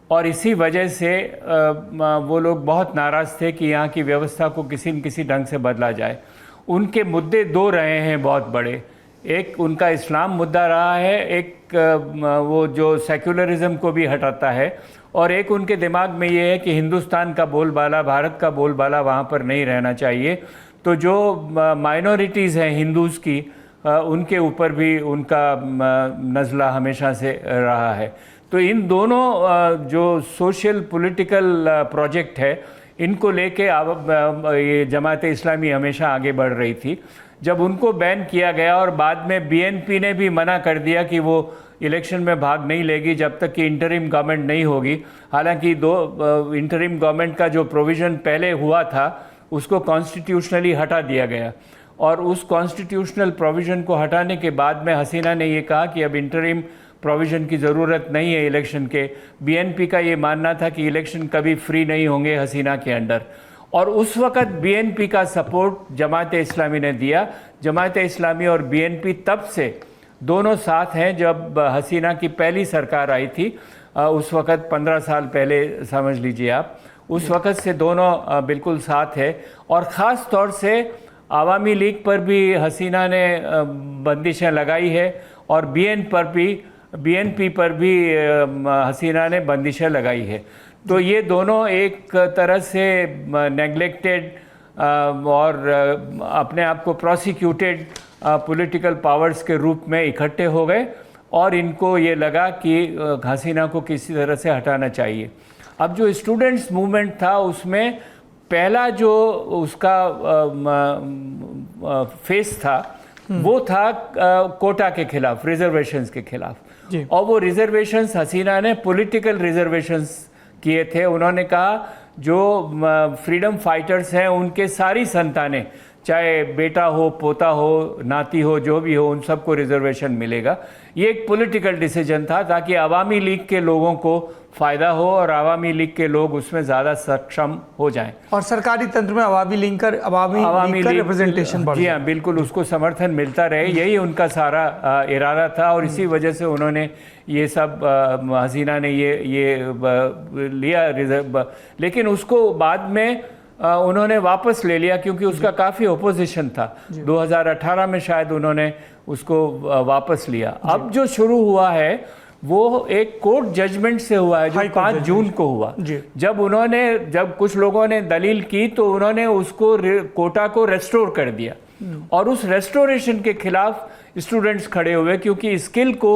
Speaker 2: और इसी वजह से वो लोग बहुत नाराज़ थे कि यहाँ की व्यवस्था को किसी न किसी ढंग से बदला जाए। उनके मुद्दे दो रहे हैं बहुत बड़े, एक उनका इस्लाम मुद्दा रहा है, एक वो जो सेक्युलरिज्म को भी हटाता है, और एक उनके दिमाग में ये है कि हिंदुस्तान का बोलबाला, भारत का बोलबाला वहाँ पर नहीं रहना चाहिए। तो जो माइनॉरिटीज़ हैं हिंदूज़ की, उनके ऊपर भी उनका नज़ला हमेशा से रहा है। तो इन दोनों जो सोशल पॉलिटिकल प्रोजेक्ट है, इनको लेके ये जमात इस्लामी हमेशा आगे बढ़ रही थी। जब उनको बैन किया गया और बाद में बीएनपी ने भी मना कर दिया कि वो इलेक्शन में भाग नहीं लेगी जब तक कि इंटरिम गवर्नमेंट नहीं होगी, हालांकि इंटरिम गवर्नमेंट का जो प्रोविज़न पहले हुआ था उसको कॉन्स्टिट्यूशनली हटा दिया गया, और उस कॉन्स्टिट्यूशनल प्रोविज़न को हटाने के बाद में हसीना ने ये कहा कि अब इंटरिम प्रोविज़न की ज़रूरत नहीं है इलेक्शन के। बीएनपी का ये मानना था कि इलेक्शन कभी फ्री नहीं होंगे हसीना के अंडर, और उस वक़्त बीएनपी का सपोर्ट जमात इस्लामी ने दिया। जमात इस्लामी और बीएनपी तब से दोनों साथ हैं। जब हसीना की पहली सरकार आई थी उस वक़्त 15 साल पहले समझ लीजिए आप, उस वक़्त से दोनों बिल्कुल साथ है। और ख़ास तौर से आवामी लीग पर भी हसीना ने बंदिशें लगाई है और बीएनपी पर भी हसीना ने बंदिशें लगाई है। तो ये दोनों एक तरह से नेग्लेक्टेड और अपने आप को प्रोसिक्यूटेड पॉलिटिकल पावर्स के रूप में इकट्ठे हो गए और इनको ये लगा कि हसीना को किसी तरह से हटाना चाहिए। अब जो स्टूडेंट्स मूवमेंट था उसमें पहला जो उसका फेस था वो था कोटा के खिलाफ, रिजर्वेशंस के खिलाफ। और वो रिजर्वेशंस हसीना ने पॉलिटिकल रिजर्वेशंस किए थे। उन्होंने कहा जो फ्रीडम फाइटर्स हैं उनके सारी संतानें, चाहे बेटा हो, पोता हो, नाती हो, जो भी हो, उन सबको रिजर्वेशन मिलेगा। ये एक पॉलिटिकल डिसीजन था ताकि आवामी लीग के लोगों को फ़ायदा हो और आवामी लीग के लोग उसमें ज़्यादा सक्षम हो जाएं
Speaker 1: और सरकारी तंत्र में आवामी लीग का रिप्रेजेंटेशन बढ़े।
Speaker 2: जी हाँ, बिल्कुल उसको समर्थन मिलता रहे, यही उनका सारा इरादा था। और इसी वजह से उन्होंने ये सब हसीना ने ये लिया रिजर्व, लेकिन उसको बाद में उन्होंने वापस ले लिया क्योंकि उसका काफ़ी ओपोजिशन था। 2018 में शायद उन्होंने उसको वापस लिया। अब जो शुरू हुआ है वो एक कोर्ट जजमेंट से हुआ है जो 5 जून को हुआ। जब कुछ लोगों ने दलील की तो उन्होंने उसको कोटा को रेस्टोर कर दिया और उस रेस्टोरेशन के खिलाफ स्टूडेंट्स खड़े हुए क्योंकि स्किल को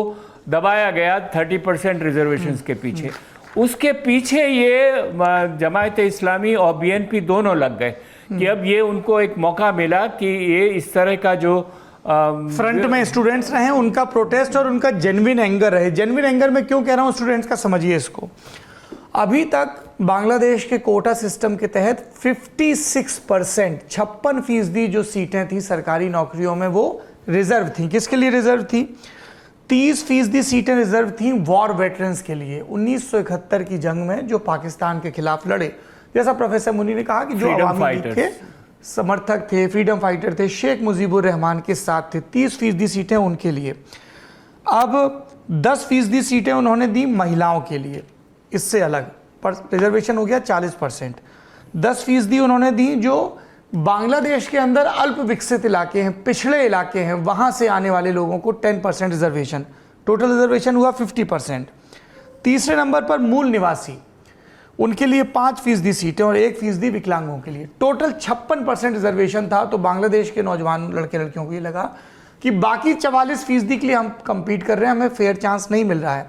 Speaker 2: दबाया गया 30% रिजर्वेशंस के पीछे। उसके पीछे ये जमात इस्लामी और बीएनपी दोनों लग गए कि अब ये उनको एक मौका मिला कि ये इस तरह का जो
Speaker 1: फ्रंट में स्टूडेंट्स रहे, उनका प्रोटेस्ट और उनका जेन्युइन एंगर रहे। जेन्युइन एंगर में क्यों कह रहा हूँ स्टूडेंट्स का, समझिए इसको। अभी तक बांग्लादेश के कोटा सिस्टम के तहत 56%, 56% जो सीटें थी सरकारी नौकरियों में वो रिजर्व थी। किसके लिए रिजर्व थी? 30% सीटें रिजर्व थी वॉर वेटरन्स के लिए, 1971 की जंग में जो पाकिस्तान के खिलाफ लड़े। जैसा प्रोफेसर मुनी ने कहा कि जो अवामी लीग के समर्थक थे, फ्रीडम फाइटर थे, शेख मुजीबुर रहमान के साथ थे, 30% सीटें उनके लिए। अब 10% सीटें उन्होंने दी महिलाओं के लिए, इससे अलग पर रिजर्वेशन हो गया 40%। 10% उन्होंने दी जो बांग्लादेश के अंदर अल्प विकसित इलाके हैं, पिछड़े इलाके हैं, वहाँ से आने वाले लोगों को 10% रिजर्वेशन, टोटल रिजर्वेशन हुआ 50%। तीसरे नंबर पर मूल निवासी, उनके लिए 5% सीटें और 1% विकलांगों के लिए। टोटल 56% रिजर्वेशन था। तो बांग्लादेश के नौजवान लड़के लड़कियों को ये लगा कि बाकी 44% के लिए हम कम्पीट कर रहे हैं, हमें फेयर चांस नहीं मिल रहा है।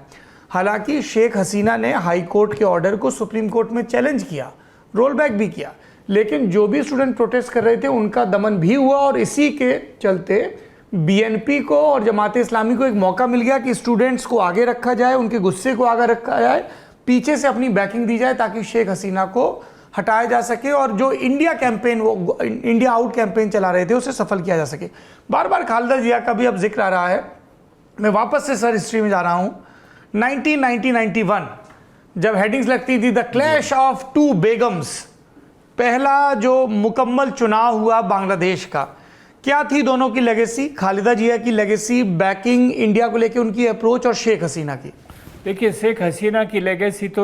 Speaker 1: हालांकि शेख हसीना ने हाई कोर्ट के ऑर्डर को सुप्रीम कोर्ट में चैलेंज किया, रोल बैक भी किया, लेकिन जो भी स्टूडेंट प्रोटेस्ट कर रहे थे उनका दमन भी हुआ और इसी के चलते बीएनपी को और जमात इस्लामी को एक मौका मिल गया कि स्टूडेंट्स को आगे रखा जाए, उनके गुस्से को आगे रखा जाए, पीछे से अपनी बैकिंग दी जाए ताकि शेख हसीना को हटाया जा सके और जो इंडिया कैंपेन, वो इंडिया आउट कैंपेन चला रहे थे, उसे सफल किया जा सके। बार बार खालिदा जिया का भी अब जिक्र आ रहा है। मैं वापस से सर हिस्ट्री में जा रहा हूँ। 1991 जब हेडिंग्स लगती थी द क्लैश ऑफ 2 बेगम्स, पहला जो मुकम्मल चुनाव हुआ बांग्लादेश का, क्या थी दोनों की लेगेसी? खालिदा जिया की लेगेसी, बैकिंग इंडिया को लेकर उनकी अप्रोच, और शेख हसीना की।
Speaker 2: देखिए, शेख हसीना की लेगेसी तो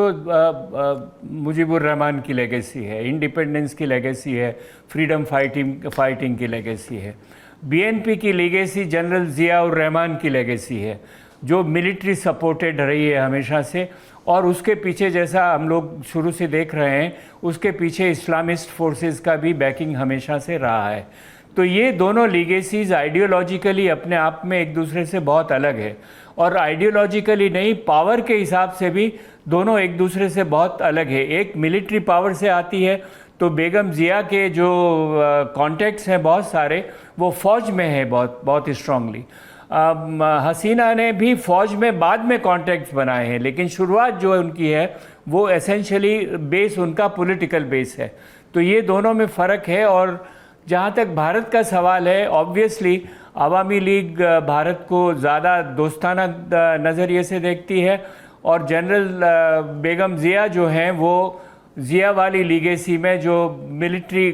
Speaker 2: मुजीबुर रहमान की लेगेसी है, इंडिपेंडेंस की लेगेसी है, फ्रीडम फाइटिंग की लेगेसी है। बीएनपी की लेगेसी जनरल ज़ियाउर रहमान की लेगेसी है जो मिलिट्री सपोर्टेड रही है हमेशा से, और उसके पीछे जैसा हम लोग शुरू से देख रहे हैं उसके पीछे इस्लामिस्ट फोर्सेस का भी बैकिंग हमेशा से रहा है। तो ये दोनों लीगेसीज आइडियोलॉजिकली अपने आप में एक दूसरे से बहुत अलग है, और आइडियोलॉजिकली नहीं, पावर के हिसाब से भी दोनों एक दूसरे से बहुत अलग है। एक मिलिट्री पावर से आती है, तो बेगम ज़िया के जो कॉन्टेक्ट्स हैं बहुत सारे वो फ़ौज में है बहुत स्ट्रांगली। हसीना ने भी फ़ौज में बाद में कॉन्टेक्ट्स बनाए हैं, लेकिन शुरुआत जो उनकी है वो एसेंशियली बेस उनका पॉलिटिकल बेस है। तो ये दोनों में फ़र्क है। और जहाँ तक भारत का सवाल है, ऑब्वियसली अवामी लीग भारत को ज़्यादा दोस्ताना नज़रिए से देखती है, और जनरल बेगम ज़िया जो हैं वो ज़िया वाली लीगेसी में जो मिलिट्री,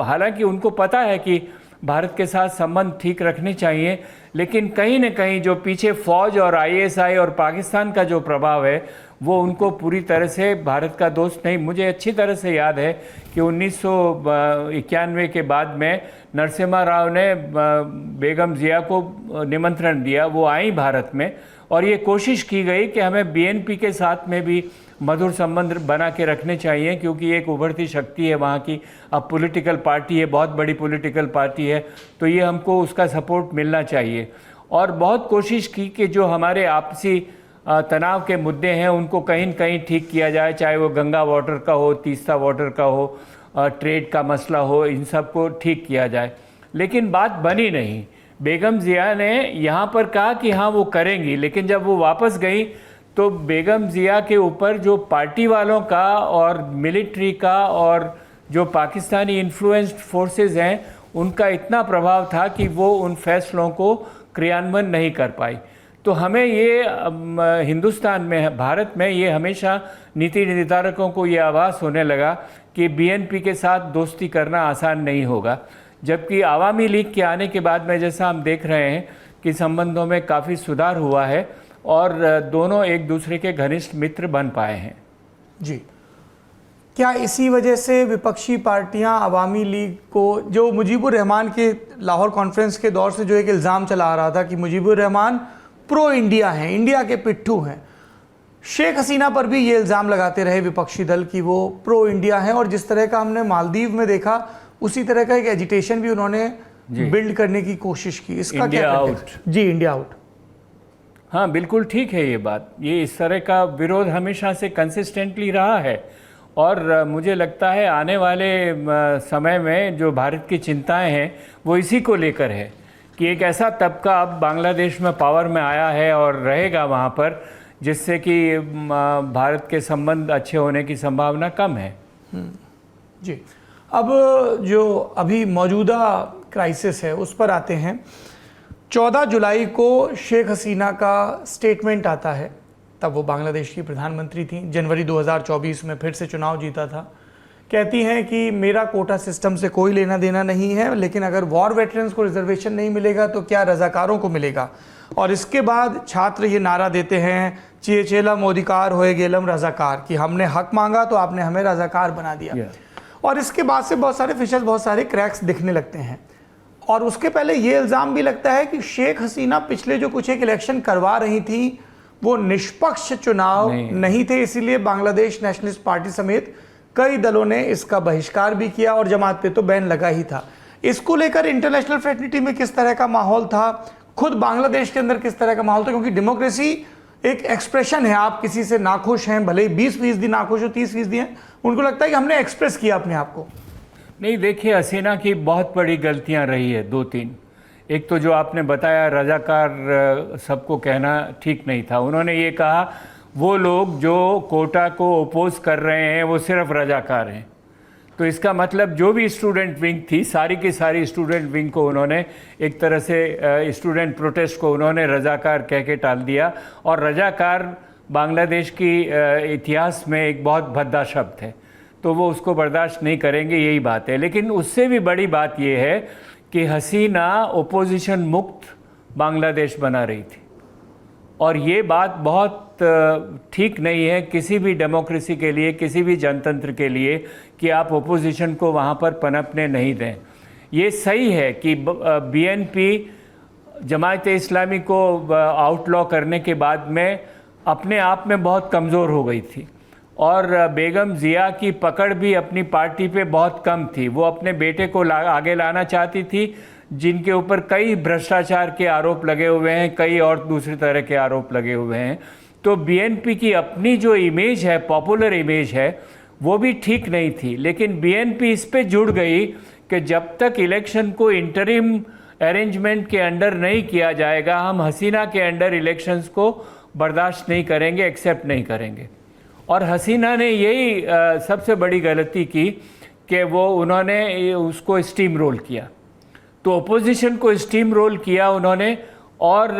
Speaker 2: हालांकि उनको पता है कि भारत के साथ संबंध ठीक रखने चाहिए, लेकिन कहीं न कहीं जो पीछे फ़ौज और आईएसआई और पाकिस्तान का जो प्रभाव है वो उनको पूरी तरह से भारत का दोस्त नहीं। मुझे अच्छी तरह से याद है कि 1991 के बाद में नरसिम्हा राव ने बेगम ज़िया को निमंत्रण दिया, वो आई भारत में, और ये कोशिश की गई कि हमें बीएनपी के साथ में भी मधुर संबंध बना के रखने चाहिए, क्योंकि एक उभरती शक्ति है वहाँ की, अब पॉलिटिकल पार्टी है, बहुत बड़ी पॉलिटिकल पार्टी है, तो ये हमको उसका सपोर्ट मिलना चाहिए। और बहुत कोशिश की कि जो हमारे आपसी तनाव के मुद्दे हैं उनको कहीं न कहीं ठीक किया जाए, चाहे वो गंगा वाटर का हो, तीस्ता वाटर का हो, ट्रेड का मसला हो, इन सब को ठीक किया जाए। लेकिन बात बनी नहीं। बेगम ज़िया ने यहाँ पर कहा कि हाँ वो करेंगी, लेकिन जब वो वापस गई तो बेगम ज़िया के ऊपर जो पार्टी वालों का और मिलिट्री का और जो पाकिस्तानी इन्फ्लुएंस्ड फोर्सेस हैं उनका इतना प्रभाव था कि वो उन फैसलों को क्रियान्वयन नहीं कर पाई। तो हमें ये हिंदुस्तान में, भारत में ये हमेशा नीति निर्धारकों को ये आभास होने लगा कि बीएनपी के साथ दोस्ती करना आसान नहीं होगा, जबकि आवामी लीग के आने के बाद में जैसा हम देख रहे हैं कि संबंधों में काफ़ी सुधार हुआ है और दोनों एक दूसरे के घनिष्ठ मित्र बन पाए हैं।
Speaker 1: जी, क्या इसी वजह से विपक्षी पार्टियां आवामी लीग को, जो मुजीबुर रहमान के लाहौर कॉन्फ्रेंस के दौर से जो एक इल्ज़ाम चला आ रहा था कि मुजीबुर रहमान प्रो इंडिया हैं, इंडिया के पिट्ठू हैं, शेख हसीना पर भी ये इल्ज़ाम लगाते रहे विपक्षी दल कि वो प्रो इंडिया हैं, और जिस तरह का हमने मालदीव में देखा उसी तरह का एक एजिटेशन भी उन्होंने बिल्ड करने की कोशिश की। इसका क्या
Speaker 2: आउट?
Speaker 1: जी, इंडिया आउट।
Speaker 2: हाँ, बिल्कुल ठीक है ये बात। ये इस तरह का विरोध हमेशा से कंसिस्टेंटली रहा है, और मुझे लगता है आने वाले समय में जो भारत की चिंताएं हैं वो इसी को लेकर है कि एक ऐसा तबका अब बांग्लादेश में पावर में आया है और रहेगा वहाँ पर, जिससे कि भारत के संबंध अच्छे होने की संभावना कम है।
Speaker 1: जी, अब जो अभी मौजूदा क्राइसिस है उस पर आते हैं। 14 जुलाई को शेख हसीना का स्टेटमेंट आता है, तब वो बांग्लादेश की प्रधानमंत्री थी, जनवरी 2024 में फिर से चुनाव जीता था। कहती हैं कि मेरा कोटा सिस्टम से कोई लेना देना नहीं है, लेकिन अगर वॉर वेटरन्स को रिजर्वेशन नहीं मिलेगा तो क्या रजाकारों को मिलेगा। और इसके बाद छात्र ये नारा देते हैं, चेला मोदिकार होए गेलम रजाकार, कि हमने हक मांगा तो आपने हमें रजाकार बना दिया। और इसके बाद से बहुत सारे फिशर्स, बहुत सारे क्रैक्स दिखने लगते हैं। और उसके पहले ये इल्ज़ाम भी लगता है कि शेख हसीना पिछले जो कुछ एक इलेक्शन करवा रही थी वो निष्पक्ष चुनाव नहीं थे, इसीलिए बांग्लादेश नेशनलिस्ट पार्टी समेत कई दलों ने इसका बहिष्कार भी किया और जमात पे तो बैन लगा ही था। इसको लेकर इंटरनेशनल फ्रेटर्निटी में किस तरह का माहौल था, खुद बांग्लादेश के अंदर किस तरह का माहौल था, क्योंकि डेमोक्रेसी एक एक्सप्रेशन है, आप किसी से नाखुश हैं, भले ही 20% नाखुश हो, 30% हैं, उनको लगता है कि हमने एक्सप्रेस किया अपने आप को।
Speaker 2: नहीं, देखिए हसीना की बहुत बड़ी गलतियां रही है, 2-3। एक तो जो आपने बताया रजाकार सबको कहना ठीक नहीं था। उन्होंने ये कहा वो लोग जो कोटा को ओपोज कर रहे हैं वो सिर्फ रजाकार हैं। तो इसका मतलब जो भी स्टूडेंट विंग थी, सारी की सारी स्टूडेंट विंग को उन्होंने एक तरह से, स्टूडेंट प्रोटेस्ट को उन्होंने रजाकार कह के टाल दिया। और रजाकार बांग्लादेश की इतिहास में एक बहुत भद्दा शब्द है, तो वो उसको बर्दाश्त नहीं करेंगे, यही बात है। लेकिन उससे भी बड़ी बात ये है कि हसीना ओपोजिशन मुक्त बांग्लादेश बना रही थी, और ये बात बहुत ठीक नहीं है किसी भी डेमोक्रेसी के लिए, किसी भी जनतंत्र के लिए, कि आप ओपोजिशन को वहाँ पर पनपने नहीं दें। ये सही है कि बीएनपी जमात इस्लामी को आउटलॉ करने के बाद में अपने आप में बहुत कमज़ोर हो गई थी, और बेगम ज़िया की पकड़ भी अपनी पार्टी पे बहुत कम थी। वो अपने बेटे को आगे लाना चाहती थी, जिनके ऊपर कई भ्रष्टाचार के आरोप लगे हुए हैं, कई और दूसरी तरह के आरोप लगे हुए हैं। तो बीएनपी की अपनी जो इमेज है, पॉपुलर इमेज है, वो भी ठीक नहीं थी। लेकिन बीएनपी इस पे जुड़ गई कि जब तक इलेक्शन को इंटरिम अरेंजमेंट के अंडर नहीं किया जाएगा, हम हसीना के अंडर इलेक्शंस को बर्दाश्त नहीं करेंगे, एक्सेप्ट नहीं करेंगे। और हसीना ने यही सबसे बड़ी गलती की कि वो उन्होंने उसको स्टीम रोल किया। तो ओपोजिशन को स्टीम रोल किया उन्होंने, और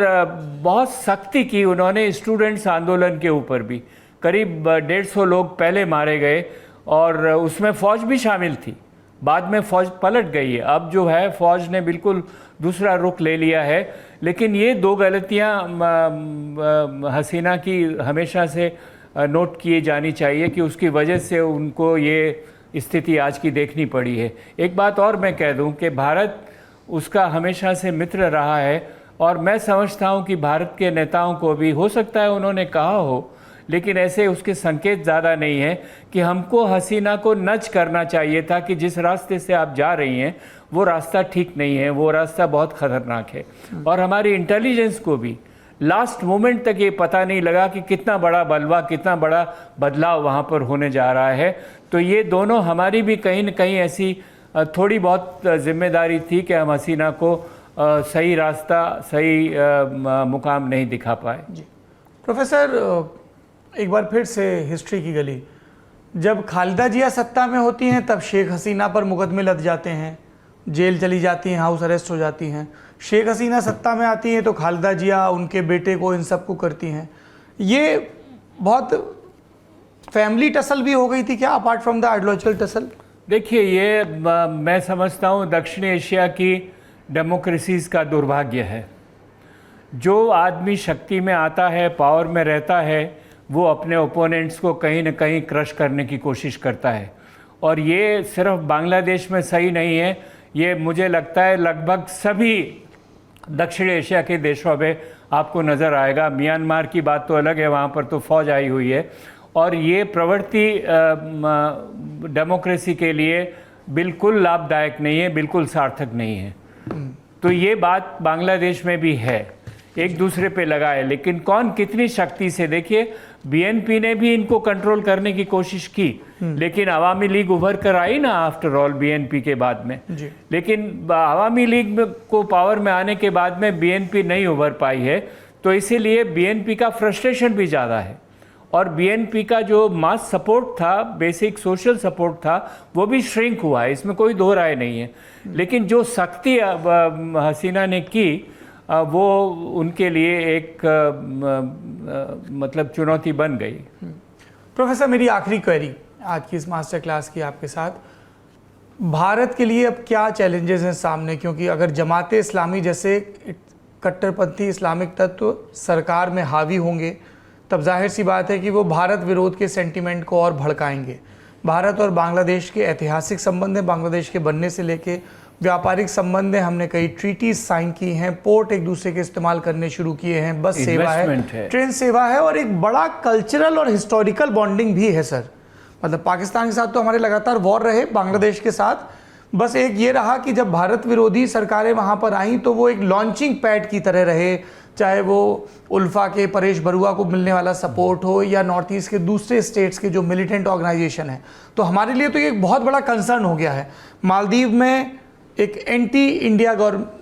Speaker 2: बहुत सख्ती की उन्होंने स्टूडेंट्स आंदोलन के ऊपर भी। करीब 150 लोग पहले मारे गए और उसमें फ़ौज भी शामिल थी। बाद में फ़ौज पलट गई है, अब जो है फ़ौज ने बिल्कुल दूसरा रुख ले लिया है। लेकिन ये दो गलतियां हसीना की हमेशा से नोट किए जानी चाहिए कि उसकी वजह से उनको ये स्थिति आज की देखनी पड़ी है। एक बात और मैं कह दूं कि भारत उसका हमेशा से मित्र रहा है, और मैं समझता हूं कि भारत के नेताओं को भी, हो सकता है उन्होंने कहा हो, लेकिन ऐसे उसके संकेत ज़्यादा नहीं है कि हमको हसीना को नच करना चाहिए था कि जिस रास्ते से आप जा रही हैं वो रास्ता ठीक नहीं है, वो रास्ता बहुत ख़तरनाक है। और हमारी इंटेलिजेंस को भी लास्ट मोमेंट तक ये पता नहीं लगा कि कितना बड़ा बलवा, कितना बड़ा बदलाव वहाँ पर होने जा रहा है। तो ये दोनों हमारी भी कहीं न कहीं ऐसी थोड़ी बहुत जिम्मेदारी थी कि हम हसीना को सही रास्ता, सही मुकाम नहीं दिखा पाए।
Speaker 1: जी प्रोफेसर, एक बार फिर से हिस्ट्री की गली, जब खालिदा जिया सत्ता में होती हैं तब शेख हसीना पर मुकदमे लद जाते हैं, जेल चली जाती हैं, हाउस अरेस्ट हो जाती हैं। शेख हसीना सत्ता में आती हैं तो खालिदा जिया उनके बेटे को, इन सबको करती हैं। ये बहुत फैमिली टसल भी हो गई थी क्या, apart from the ideological tussle?
Speaker 2: देखिए, ये मैं समझता हूँ दक्षिण एशिया की डेमोक्रेसीज़ का दुर्भाग्य है। जो आदमी शक्ति में आता है, पावर में रहता है, वो अपने ओपोनेंट्स को कहीं न कहीं क्रश करने की कोशिश करता है। और ये सिर्फ बांग्लादेश में सही नहीं है, ये मुझे लगता है लगभग सभी दक्षिण एशिया के देशों में आपको नज़र आएगा। म्यांमार की बात तो अलग है, वहाँ पर तो फौज आई हुई है। और ये प्रवृत्ति डेमोक्रेसी के लिए बिल्कुल लाभदायक नहीं है, बिल्कुल सार्थक नहीं है। तो ये बात बांग्लादेश में भी है, एक दूसरे पे लगा है। लेकिन कौन कितनी शक्ति से, देखिए बीएनपी ने भी इनको कंट्रोल करने की कोशिश की, लेकिन अवामी लीग उभर कर आई ना आफ्टर ऑल बीएनपी के बाद में। लेकिन अवामी लीग को पावर में आने के बाद में बीएनपी नहीं उभर पाई है, तो इसीलिए बीएनपी का फ्रस्ट्रेशन भी ज़्यादा है। और बीएनपी का जो मास सपोर्ट था, बेसिक सोशल सपोर्ट था, वो भी श्रिंक हुआ है, इसमें कोई दो राय नहीं है। लेकिन जो सख्ती हसीना ने की, वो उनके लिए एक मतलब चुनौती बन गई।
Speaker 1: प्रोफेसर, मेरी आखिरी क्वेरी आज की इस मास्टर क्लास की आपके साथ, भारत के लिए अब क्या चैलेंजेस हैं सामने? क्योंकि अगर जमाते इस्लामी जैसे कट्टरपंथी इस्लामिक तत्व सरकार में हावी होंगे, तब जाहिर सी बात है कि वो भारत विरोध के सेंटिमेंट को और भड़काएंगे। भारत और बांग्लादेश के ऐतिहासिक संबंध हैं, बांग्लादेश के बनने से लेके व्यापारिक संबंध है, हमने कई ट्रीटीज साइन की हैं, पोर्ट एक दूसरे के इस्तेमाल करने शुरू किए हैं, बस सेवा है, ट्रेन सेवा है, और एक बड़ा कल्चरल और हिस्टोरिकल बॉन्डिंग भी है सर। मतलब पाकिस्तान के साथ तो हमारे लगातार वॉर रहे, बांग्लादेश के साथ बस एक ये रहा कि जब भारत विरोधी सरकारें वहाँ पर आईं तो वो एक लॉन्चिंग पैड की तरह रहे, चाहे वो उल्फा के परेश बरुआ को मिलने वाला सपोर्ट हो या नॉर्थ ईस्ट के दूसरे स्टेट्स के जो मिलिटेंट ऑर्गेनाइजेशन है। तो हमारे लिए तो ये एक बहुत बड़ा कंसर्न हो गया है। मालदीव में एक एंटी इंडिया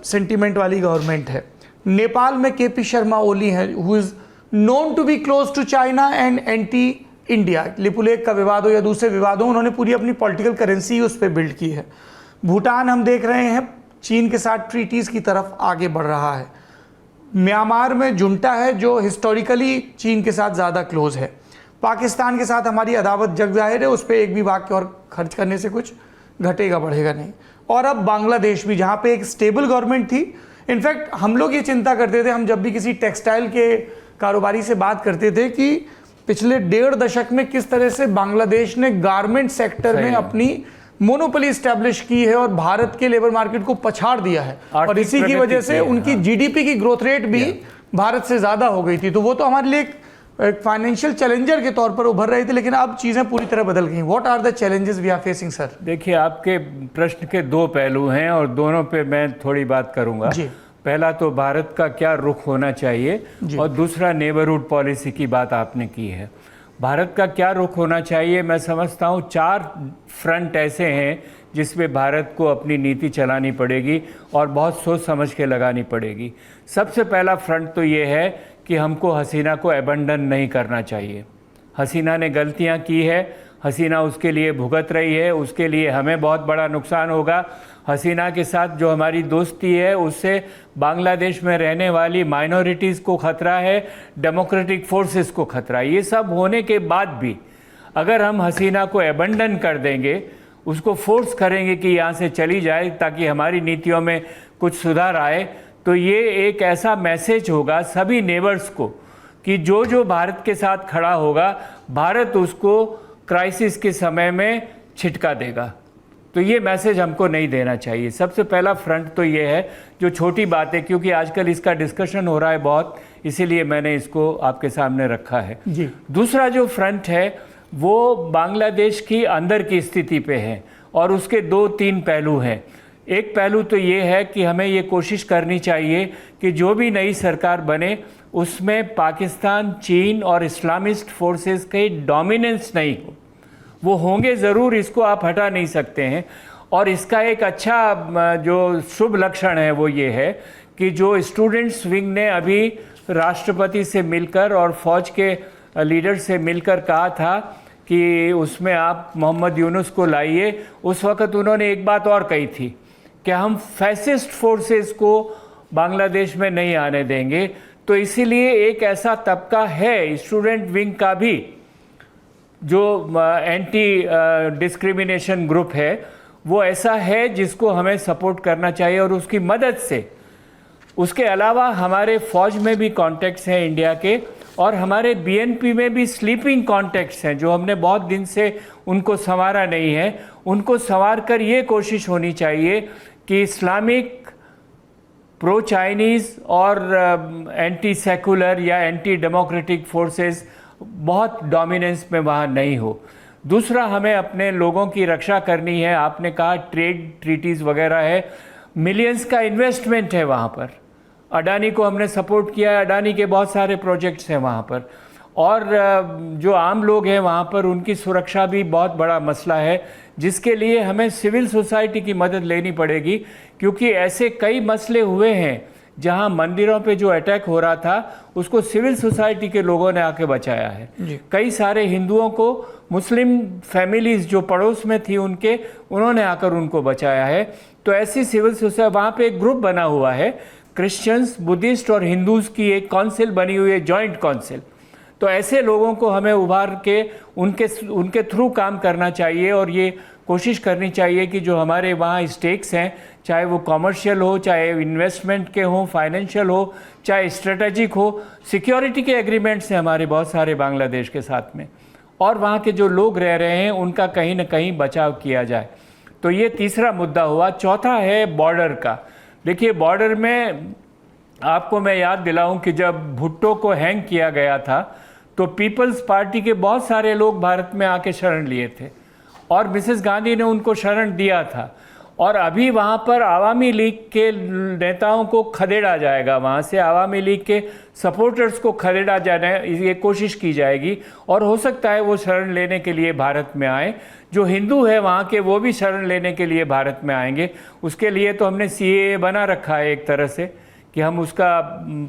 Speaker 1: सेंटिमेंट वाली गवर्नमेंट है। नेपाल में केपी शर्मा ओली है, who is known to be close to China and anti India. Lipulekh का विवाद हो या दूसरे विवाद हो, उन्होंने पूरी अपनी पॉलिटिकल करेंसी उस पर बिल्ड की है। भूटान हम देख रहे हैं चीन के साथ ट्रीटीज़ की तरफ आगे बढ़ रहा है। म्यांमार में जुंटा है जो हिस्टोरिकली चीन के साथ ज़्यादा क्लोज है। पाकिस्तान के साथ हमारी अदावत जग जाहिर है, उस पर एक भी वाक्य और खर्च करने से कुछ घटेगा बढ़ेगा नहीं। और अब बांग्लादेश भी, जहाँ पे एक स्टेबल गवर्नमेंट थी। इनफैक्ट हम लोग ये चिंता करते थे, हम जब भी किसी टेक्सटाइल के कारोबारी से बात करते थे, कि पिछले 1.5 दशक में किस तरह से बांग्लादेश ने गारमेंट सेक्टर में अपनी मोनोपोली स्टैब्लिश की है और भारत के लेबर मार्केट को पछाड़ दिया है, और इसी की वजह से उनकी जीडीपी की ग्रोथ रेट भी भारत से ज़्यादा हो गई थी। तो वो तो हमारे लिए एक फाइनेंशियल चैलेंजर के तौर पर उभर रही थी, लेकिन अब चीज़ें पूरी तरह बदल गई। What are the challenges we are facing sir?
Speaker 2: देखिए, आपके प्रश्न के दो पहलू हैं और दोनों पे मैं थोड़ी बात करूंगा। पहला तो भारत का क्या रुख होना चाहिए, और दूसरा नेबरहुड पॉलिसी की बात आपने की है। भारत का क्या रुख होना चाहिए, मैं समझता हूँ 4 फ्रंट ऐसे हैं जिसमें भारत को अपनी नीति चलानी पड़ेगी और बहुत सोच समझ के लगानी पड़ेगी। सबसे पहला फ्रंट तो ये है कि हमको हसीना को अबंडन नहीं करना चाहिए। हसीना ने गलतियाँ की है, हसीना उसके लिए भुगत रही है, उसके लिए हमें बहुत बड़ा नुकसान होगा। हसीना के साथ जो हमारी दोस्ती है उससे बांग्लादेश में रहने वाली माइनॉरिटीज़ को खतरा है, डेमोक्रेटिक फोर्सेस को खतरा है। ये सब होने के बाद भी अगर हम हसीना को एबंडन कर देंगे, उसको फोर्स करेंगे कि यहाँ से चली जाए ताकि हमारी नीतियों में कुछ सुधार आए, तो ये एक ऐसा मैसेज होगा सभी नेबर्स को कि जो भारत के साथ खड़ा होगा, भारत उसको क्राइसिस के समय में छिटका देगा। तो ये मैसेज हमको नहीं देना चाहिए। सबसे पहला फ्रंट तो ये है, जो छोटी बात है, क्योंकि आजकल इसका डिस्कशन हो रहा है बहुत, इसीलिए मैंने इसको आपके सामने रखा है
Speaker 1: जी।
Speaker 2: दूसरा जो फ्रंट है वो बांग्लादेश की अंदर की स्थिति पे है और उसके 2-3 पहलू हैं। एक पहलू तो ये है कि हमें ये कोशिश करनी चाहिए कि जो भी नई सरकार बने उसमें पाकिस्तान, चीन और इस्लामिस्ट फोर्सेस के डोमिनेंस नहीं हो। वो होंगे ज़रूर, इसको आप हटा नहीं सकते हैं। और इसका एक अच्छा जो शुभ लक्षण है वो ये है कि जो स्टूडेंट्स विंग ने अभी राष्ट्रपति से मिलकर और फौज के लीडर से मिलकर कहा था कि उसमें आप मोहम्मद यूनुस को लाइए, उस वक़्त उन्होंने एक बात और कही थी कि हम फैसिस्ट फोर्सेस को बांग्लादेश में नहीं आने देंगे। तो इसीलिए एक ऐसा तबका है स्टूडेंट विंग का भी जो एंटी डिस्क्रिमिनेशन ग्रुप है, वो ऐसा है जिसको हमें सपोर्ट करना चाहिए और उसकी मदद से। उसके अलावा हमारे फ़ौज में भी कॉन्टैक्ट्स हैं इंडिया के, और हमारे बीएनपी में भी स्लीपिंग कॉन्टैक्ट्स हैं जो हमने बहुत दिन से उनको संवारा नहीं है। उनको संवार कर ये कोशिश होनी चाहिए कि इस्लामिक, प्रो चाइनीज़ और एंटी सेकुलर या एंटी डेमोक्रेटिक फोर्सेस बहुत डोमिनेंस में वहाँ नहीं हो। दूसरा, हमें अपने लोगों की रक्षा करनी है। आपने कहा ट्रेड ट्रीटीज़ वगैरह है, मिलियंस का इन्वेस्टमेंट है वहाँ पर। अडानी को हमने सपोर्ट किया है, अडानी के बहुत सारे प्रोजेक्ट्स हैं वहाँ पर। और जो आम लोग हैं वहाँ पर, उनकी सुरक्षा भी बहुत बड़ा मसला है, जिसके लिए हमें सिविल सोसाइटी की मदद लेनी पड़ेगी, क्योंकि ऐसे कई मसले हुए हैं जहाँ मंदिरों पे जो अटैक हो रहा था उसको सिविल सोसाइटी के लोगों ने आके बचाया है। कई सारे हिंदुओं को मुस्लिम फैमिलीज़ जो पड़ोस में थी उन्होंने आकर उनको बचाया है। तो ऐसी सिविल सोसाइटी, वहाँ पे एक ग्रुप बना हुआ है, क्रिश्चियंस, बुद्धिस्ट और हिंदूज़ की एक काउंसिल बनी हुई है, जॉइंट काउंसिल। तो ऐसे लोगों को हमें उभार के उनके थ्रू काम करना चाहिए और ये कोशिश करनी चाहिए कि जो हमारे वहाँ स्टेक्स हैं, चाहे वो कॉमर्शियल हो, चाहे इन्वेस्टमेंट के हों, फाइनेंशियल हो, चाहे स्ट्रेटेजिक हो, सिक्योरिटी के एग्रीमेंट्स हैं हमारे बहुत सारे बांग्लादेश के साथ में, और वहाँ के जो लोग रह रहे हैं उनका कहीं ना कहीं बचाव किया जाए। तो ये तीसरा मुद्दा हुआ। चौथा है बॉर्डर का। देखिए, बॉर्डर में आपको मैं याद दिलाऊं कि जब भुट्टो को हैंग किया गया था तो पीपल्स पार्टी के बहुत सारे लोग भारत में आके शरण लिए थे और मिसेस गांधी ने उनको शरण दिया था। और अभी वहाँ पर आवामी लीग के नेताओं को खदेड़ा जाएगा, वहाँ से आवामी लीग के सपोर्टर्स को खदेड़ा जाने ये कोशिश की जाएगी, और हो सकता है वो शरण लेने के लिए भारत में आए। जो हिंदू है वहाँ के, वो भी शरण लेने के लिए भारत में आएंगे। उसके लिए तो हमने CAA बना रखा है एक तरह से कि हम उसका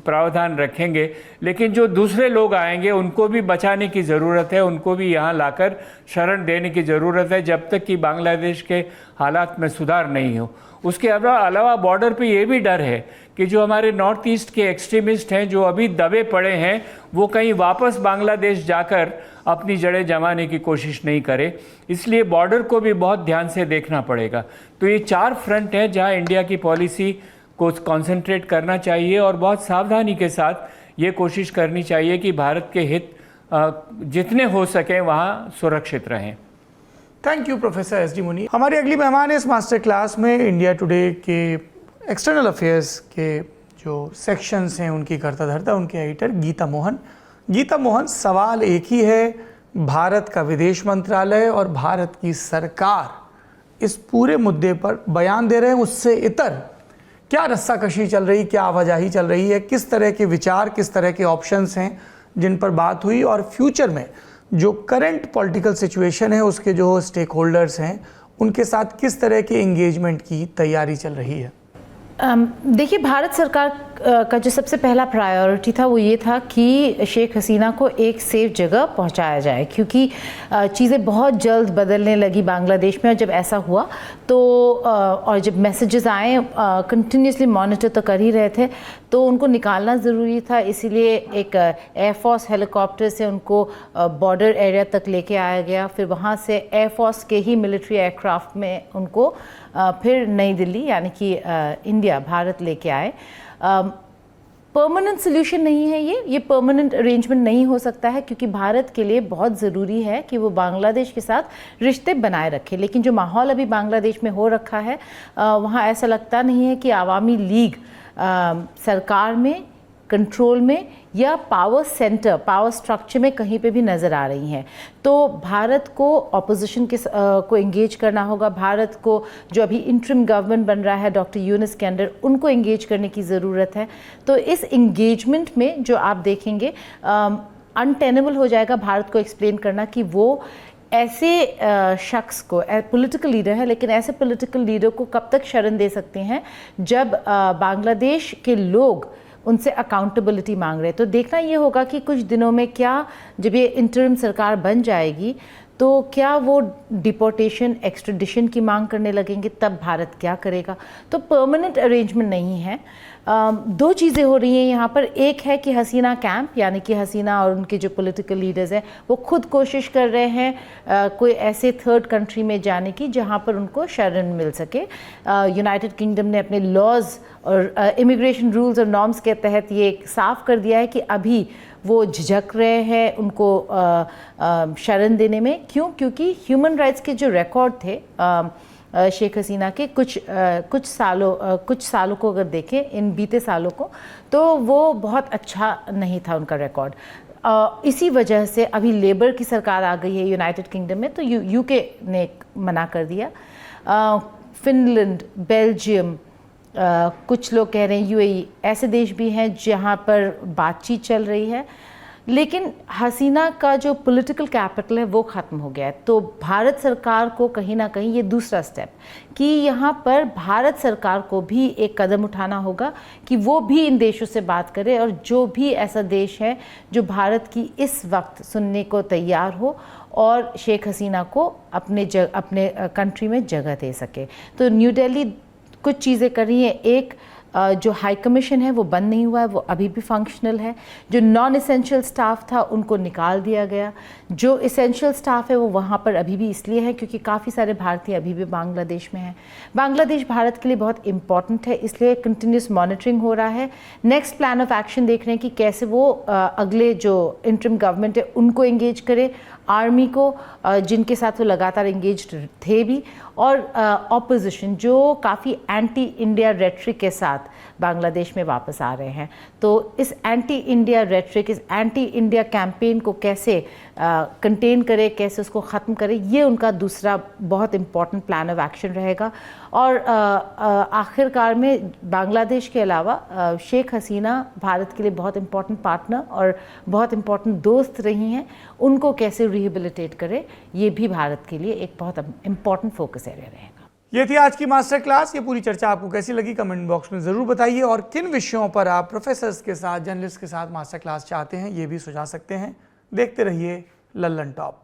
Speaker 2: प्रावधान रखेंगे, लेकिन जो दूसरे लोग आएंगे उनको भी बचाने की ज़रूरत है, उनको भी यहाँ लाकर शरण देने की ज़रूरत है, जब तक कि बांग्लादेश के हालात में सुधार नहीं हो। उसके अलावा बॉर्डर पे ये भी डर है कि जो हमारे नॉर्थ ईस्ट के एक्सट्रीमिस्ट हैं जो अभी दबे पड़े हैं, वो कहीं वापस बांग्लादेश जाकर अपनी जड़ें जमाने की कोशिश नहीं करे। इसलिए बॉर्डर को भी बहुत ध्यान से देखना पड़ेगा। तो ये 4 फ्रंट हैं जहाँ इंडिया की पॉलिसी को कंसंट्रेट करना चाहिए और बहुत सावधानी के साथ ये कोशिश करनी चाहिए कि भारत के हित जितने हो सकें वहाँ सुरक्षित रहें।
Speaker 1: Thank you professor S D Muni. हमारी अगली मेहमान है इस मास्टर क्लास में इंडिया टुडे के एक्सटर्नल अफेयर्स के जो सेक्शंस हैं उनकी कर्ता धर्ता, उनके एडिटर गीता मोहन। गीता मोहन, सवाल एक ही है, भारत का विदेश मंत्रालय और भारत की सरकार इस पूरे मुद्दे पर बयान दे रहे हैं, उससे इतर क्या रस्साकशी चल रही, क्या आवाजाही चल रही है, किस तरह के विचार, किस तरह के ऑप्शंस हैं जिन पर बात हुई, और फ्यूचर में जो करंट पॉलिटिकल सिचुएशन है उसके जो स्टेक होल्डर्स हैं उनके साथ किस तरह के एंगेजमेंट की तैयारी चल रही है।
Speaker 3: देखिए, भारत सरकार का जो सबसे पहला प्रायोरिटी था वो ये था कि शेख हसीना को एक सेफ जगह पहुंचाया जाए, क्योंकि चीज़ें बहुत जल्द बदलने लगी बांग्लादेश में। और जब ऐसा हुआ तो और जब मैसेजेस आए, कंटिन्यूसली मॉनिटर तो कर ही रहे थे, तो उनको निकालना ज़रूरी था। इसीलिए एक एयरफोर्स हेलीकॉप्टर से उनको बॉर्डर एरिया तक लेके आया गया। फिर वहाँ से एयरफोर्स के ही मिलिट्री एयरक्राफ्ट में उनको फिर नई दिल्ली यानी कि इंडिया, भारत लेके आए। परमानेंट सोल्यूशन नहीं है ये परमानेंट अरेंजमेंट नहीं हो सकता है, क्योंकि भारत के लिए बहुत ज़रूरी है कि वो बांग्लादेश के साथ रिश्ते बनाए रखे। लेकिन जो माहौल अभी बांग्लादेश में हो रखा है, वहाँ ऐसा लगता नहीं है कि आवामी लीग सरकार में, कंट्रोल में या पावर सेंटर, पावर स्ट्रक्चर में कहीं पे भी नज़र आ रही हैं। तो भारत को ऑपोजिशन के को एंगेज करना होगा। भारत को जो अभी इंटरिम गवर्नमेंट बन रहा है डॉक्टर यूनुस के अंडर, उनको एंगेज करने की ज़रूरत है। तो इस एंगेजमेंट में जो आप देखेंगे, अनटेनेबल हो जाएगा भारत को एक्सप्लेन करना कि वो ऐसे शख्स को, पॉलिटिकल लीडर है, लेकिन ऐसे पॉलिटिकल लीडर को कब तक शरण दे सकते हैं जब बांग्लादेश के लोग उनसे अकाउंटेबिलिटी मांग रहे हैं। तो देखना ये होगा कि कुछ दिनों में क्या, जब ये इंटरिम सरकार बन जाएगी तो क्या वो डिपोर्टेशन, एक्सट्रेडिशन की मांग करने लगेंगे, तब भारत क्या करेगा। तो परमानेंट अरेंजमेंट नहीं है। दो चीज़ें हो रही हैं यहाँ पर। एक है कि हसीना कैंप, यानी कि हसीना और उनके जो पॉलिटिकल लीडर्स हैं वो खुद कोशिश कर रहे हैं कोई ऐसे थर्ड कंट्री में जाने की जहाँ पर उनको शरण मिल सके। यूनाइटेड किंगडम ने अपने लॉज और इमिग्रेशन रूल्स और नॉर्म्स के तहत ये साफ कर दिया है कि अभी वो झिझक रहे हैं उनको शरण देने में। क्यों? क्योंकि ह्यूमन राइट्स के जो रिकॉर्ड थे शेख हसीना के कुछ सालों को अगर देखें, इन बीते सालों को, तो वो बहुत अच्छा नहीं था उनका रिकॉर्ड। इसी वजह से अभी लेबर की सरकार आ गई है यूनाइटेड किंगडम में, तो यूके ने मना कर दिया। फिनलैंड, बेल्जियम, कुछ लोग कह रहे हैं यूएई, ऐसे देश भी हैं जहां पर बातचीत चल रही है। लेकिन हसीना का जो पॉलिटिकल कैपिटल है वो ख़त्म हो गया है। तो भारत सरकार को कहीं ना कहीं ये दूसरा स्टेप कि यहाँ पर भारत सरकार को भी एक कदम उठाना होगा कि वो भी इन देशों से बात करे, और जो भी ऐसा देश है जो भारत की इस वक्त सुनने को तैयार हो और शेख हसीना को अपने कंट्री में जगह दे सके। तो न्यू दिल्ली कुछ चीज़ें कर रही हैं। एक, जो हाई कमीशन है वो बंद नहीं हुआ है, वो अभी भी फंक्शनल है। जो नॉन एसेंशियल स्टाफ था उनको निकाल दिया गया। जो एसेंशियल स्टाफ है वो वहाँ पर अभी भी इसलिए है क्योंकि काफ़ी सारे भारतीय अभी भी बांग्लादेश में हैं। बांग्लादेश भारत के लिए बहुत इंपॉर्टेंट है, इसलिए कंटिन्यूस मॉनिटरिंग हो रहा है। नेक्स्ट प्लान ऑफ एक्शन देख रहे हैं कि कैसे वो अगले जो इंटरिम गवर्नमेंट है उनको एंगेज करे, आर्मी को जिनके साथ वो लगातार एंगेज थे भी, और ऑपोजिशन जो काफ़ी एंटी इंडिया रेटरिक के साथ बांग्लादेश में वापस आ रहे हैं। तो इस एंटी इंडिया रेटरिक, इस एंटी इंडिया कैंपेन को कैसे कंटेन करे, कैसे उसको ख़त्म करे, ये उनका दूसरा बहुत इम्पॉर्टेंट प्लान ऑफ एक्शन रहेगा। और आखिरकार में बांग्लादेश के अलावा शेख हसीना भारत के लिए बहुत इम्पॉर्टेंट पार्टनर और बहुत इम्पॉर्टेंट दोस्त रही हैं, उनको कैसे रिहेबिलिटेट करे, ये भी भारत के लिए एक बहुत इम्पॉर्टेंट फोकस एरिया रहेगा।
Speaker 1: ये थी आज की मास्टर क्लास। ये पूरी चर्चा आपको कैसी लगी कमेंट बॉक्स में ज़रूर बताइए, और किन विषयों पर आप प्रोफेसर्स के साथ, जर्नलिस्ट के साथ मास्टर क्लास चाहते हैं ये भी सुझा सकते हैं। देखते रहिए लल्लन टॉप।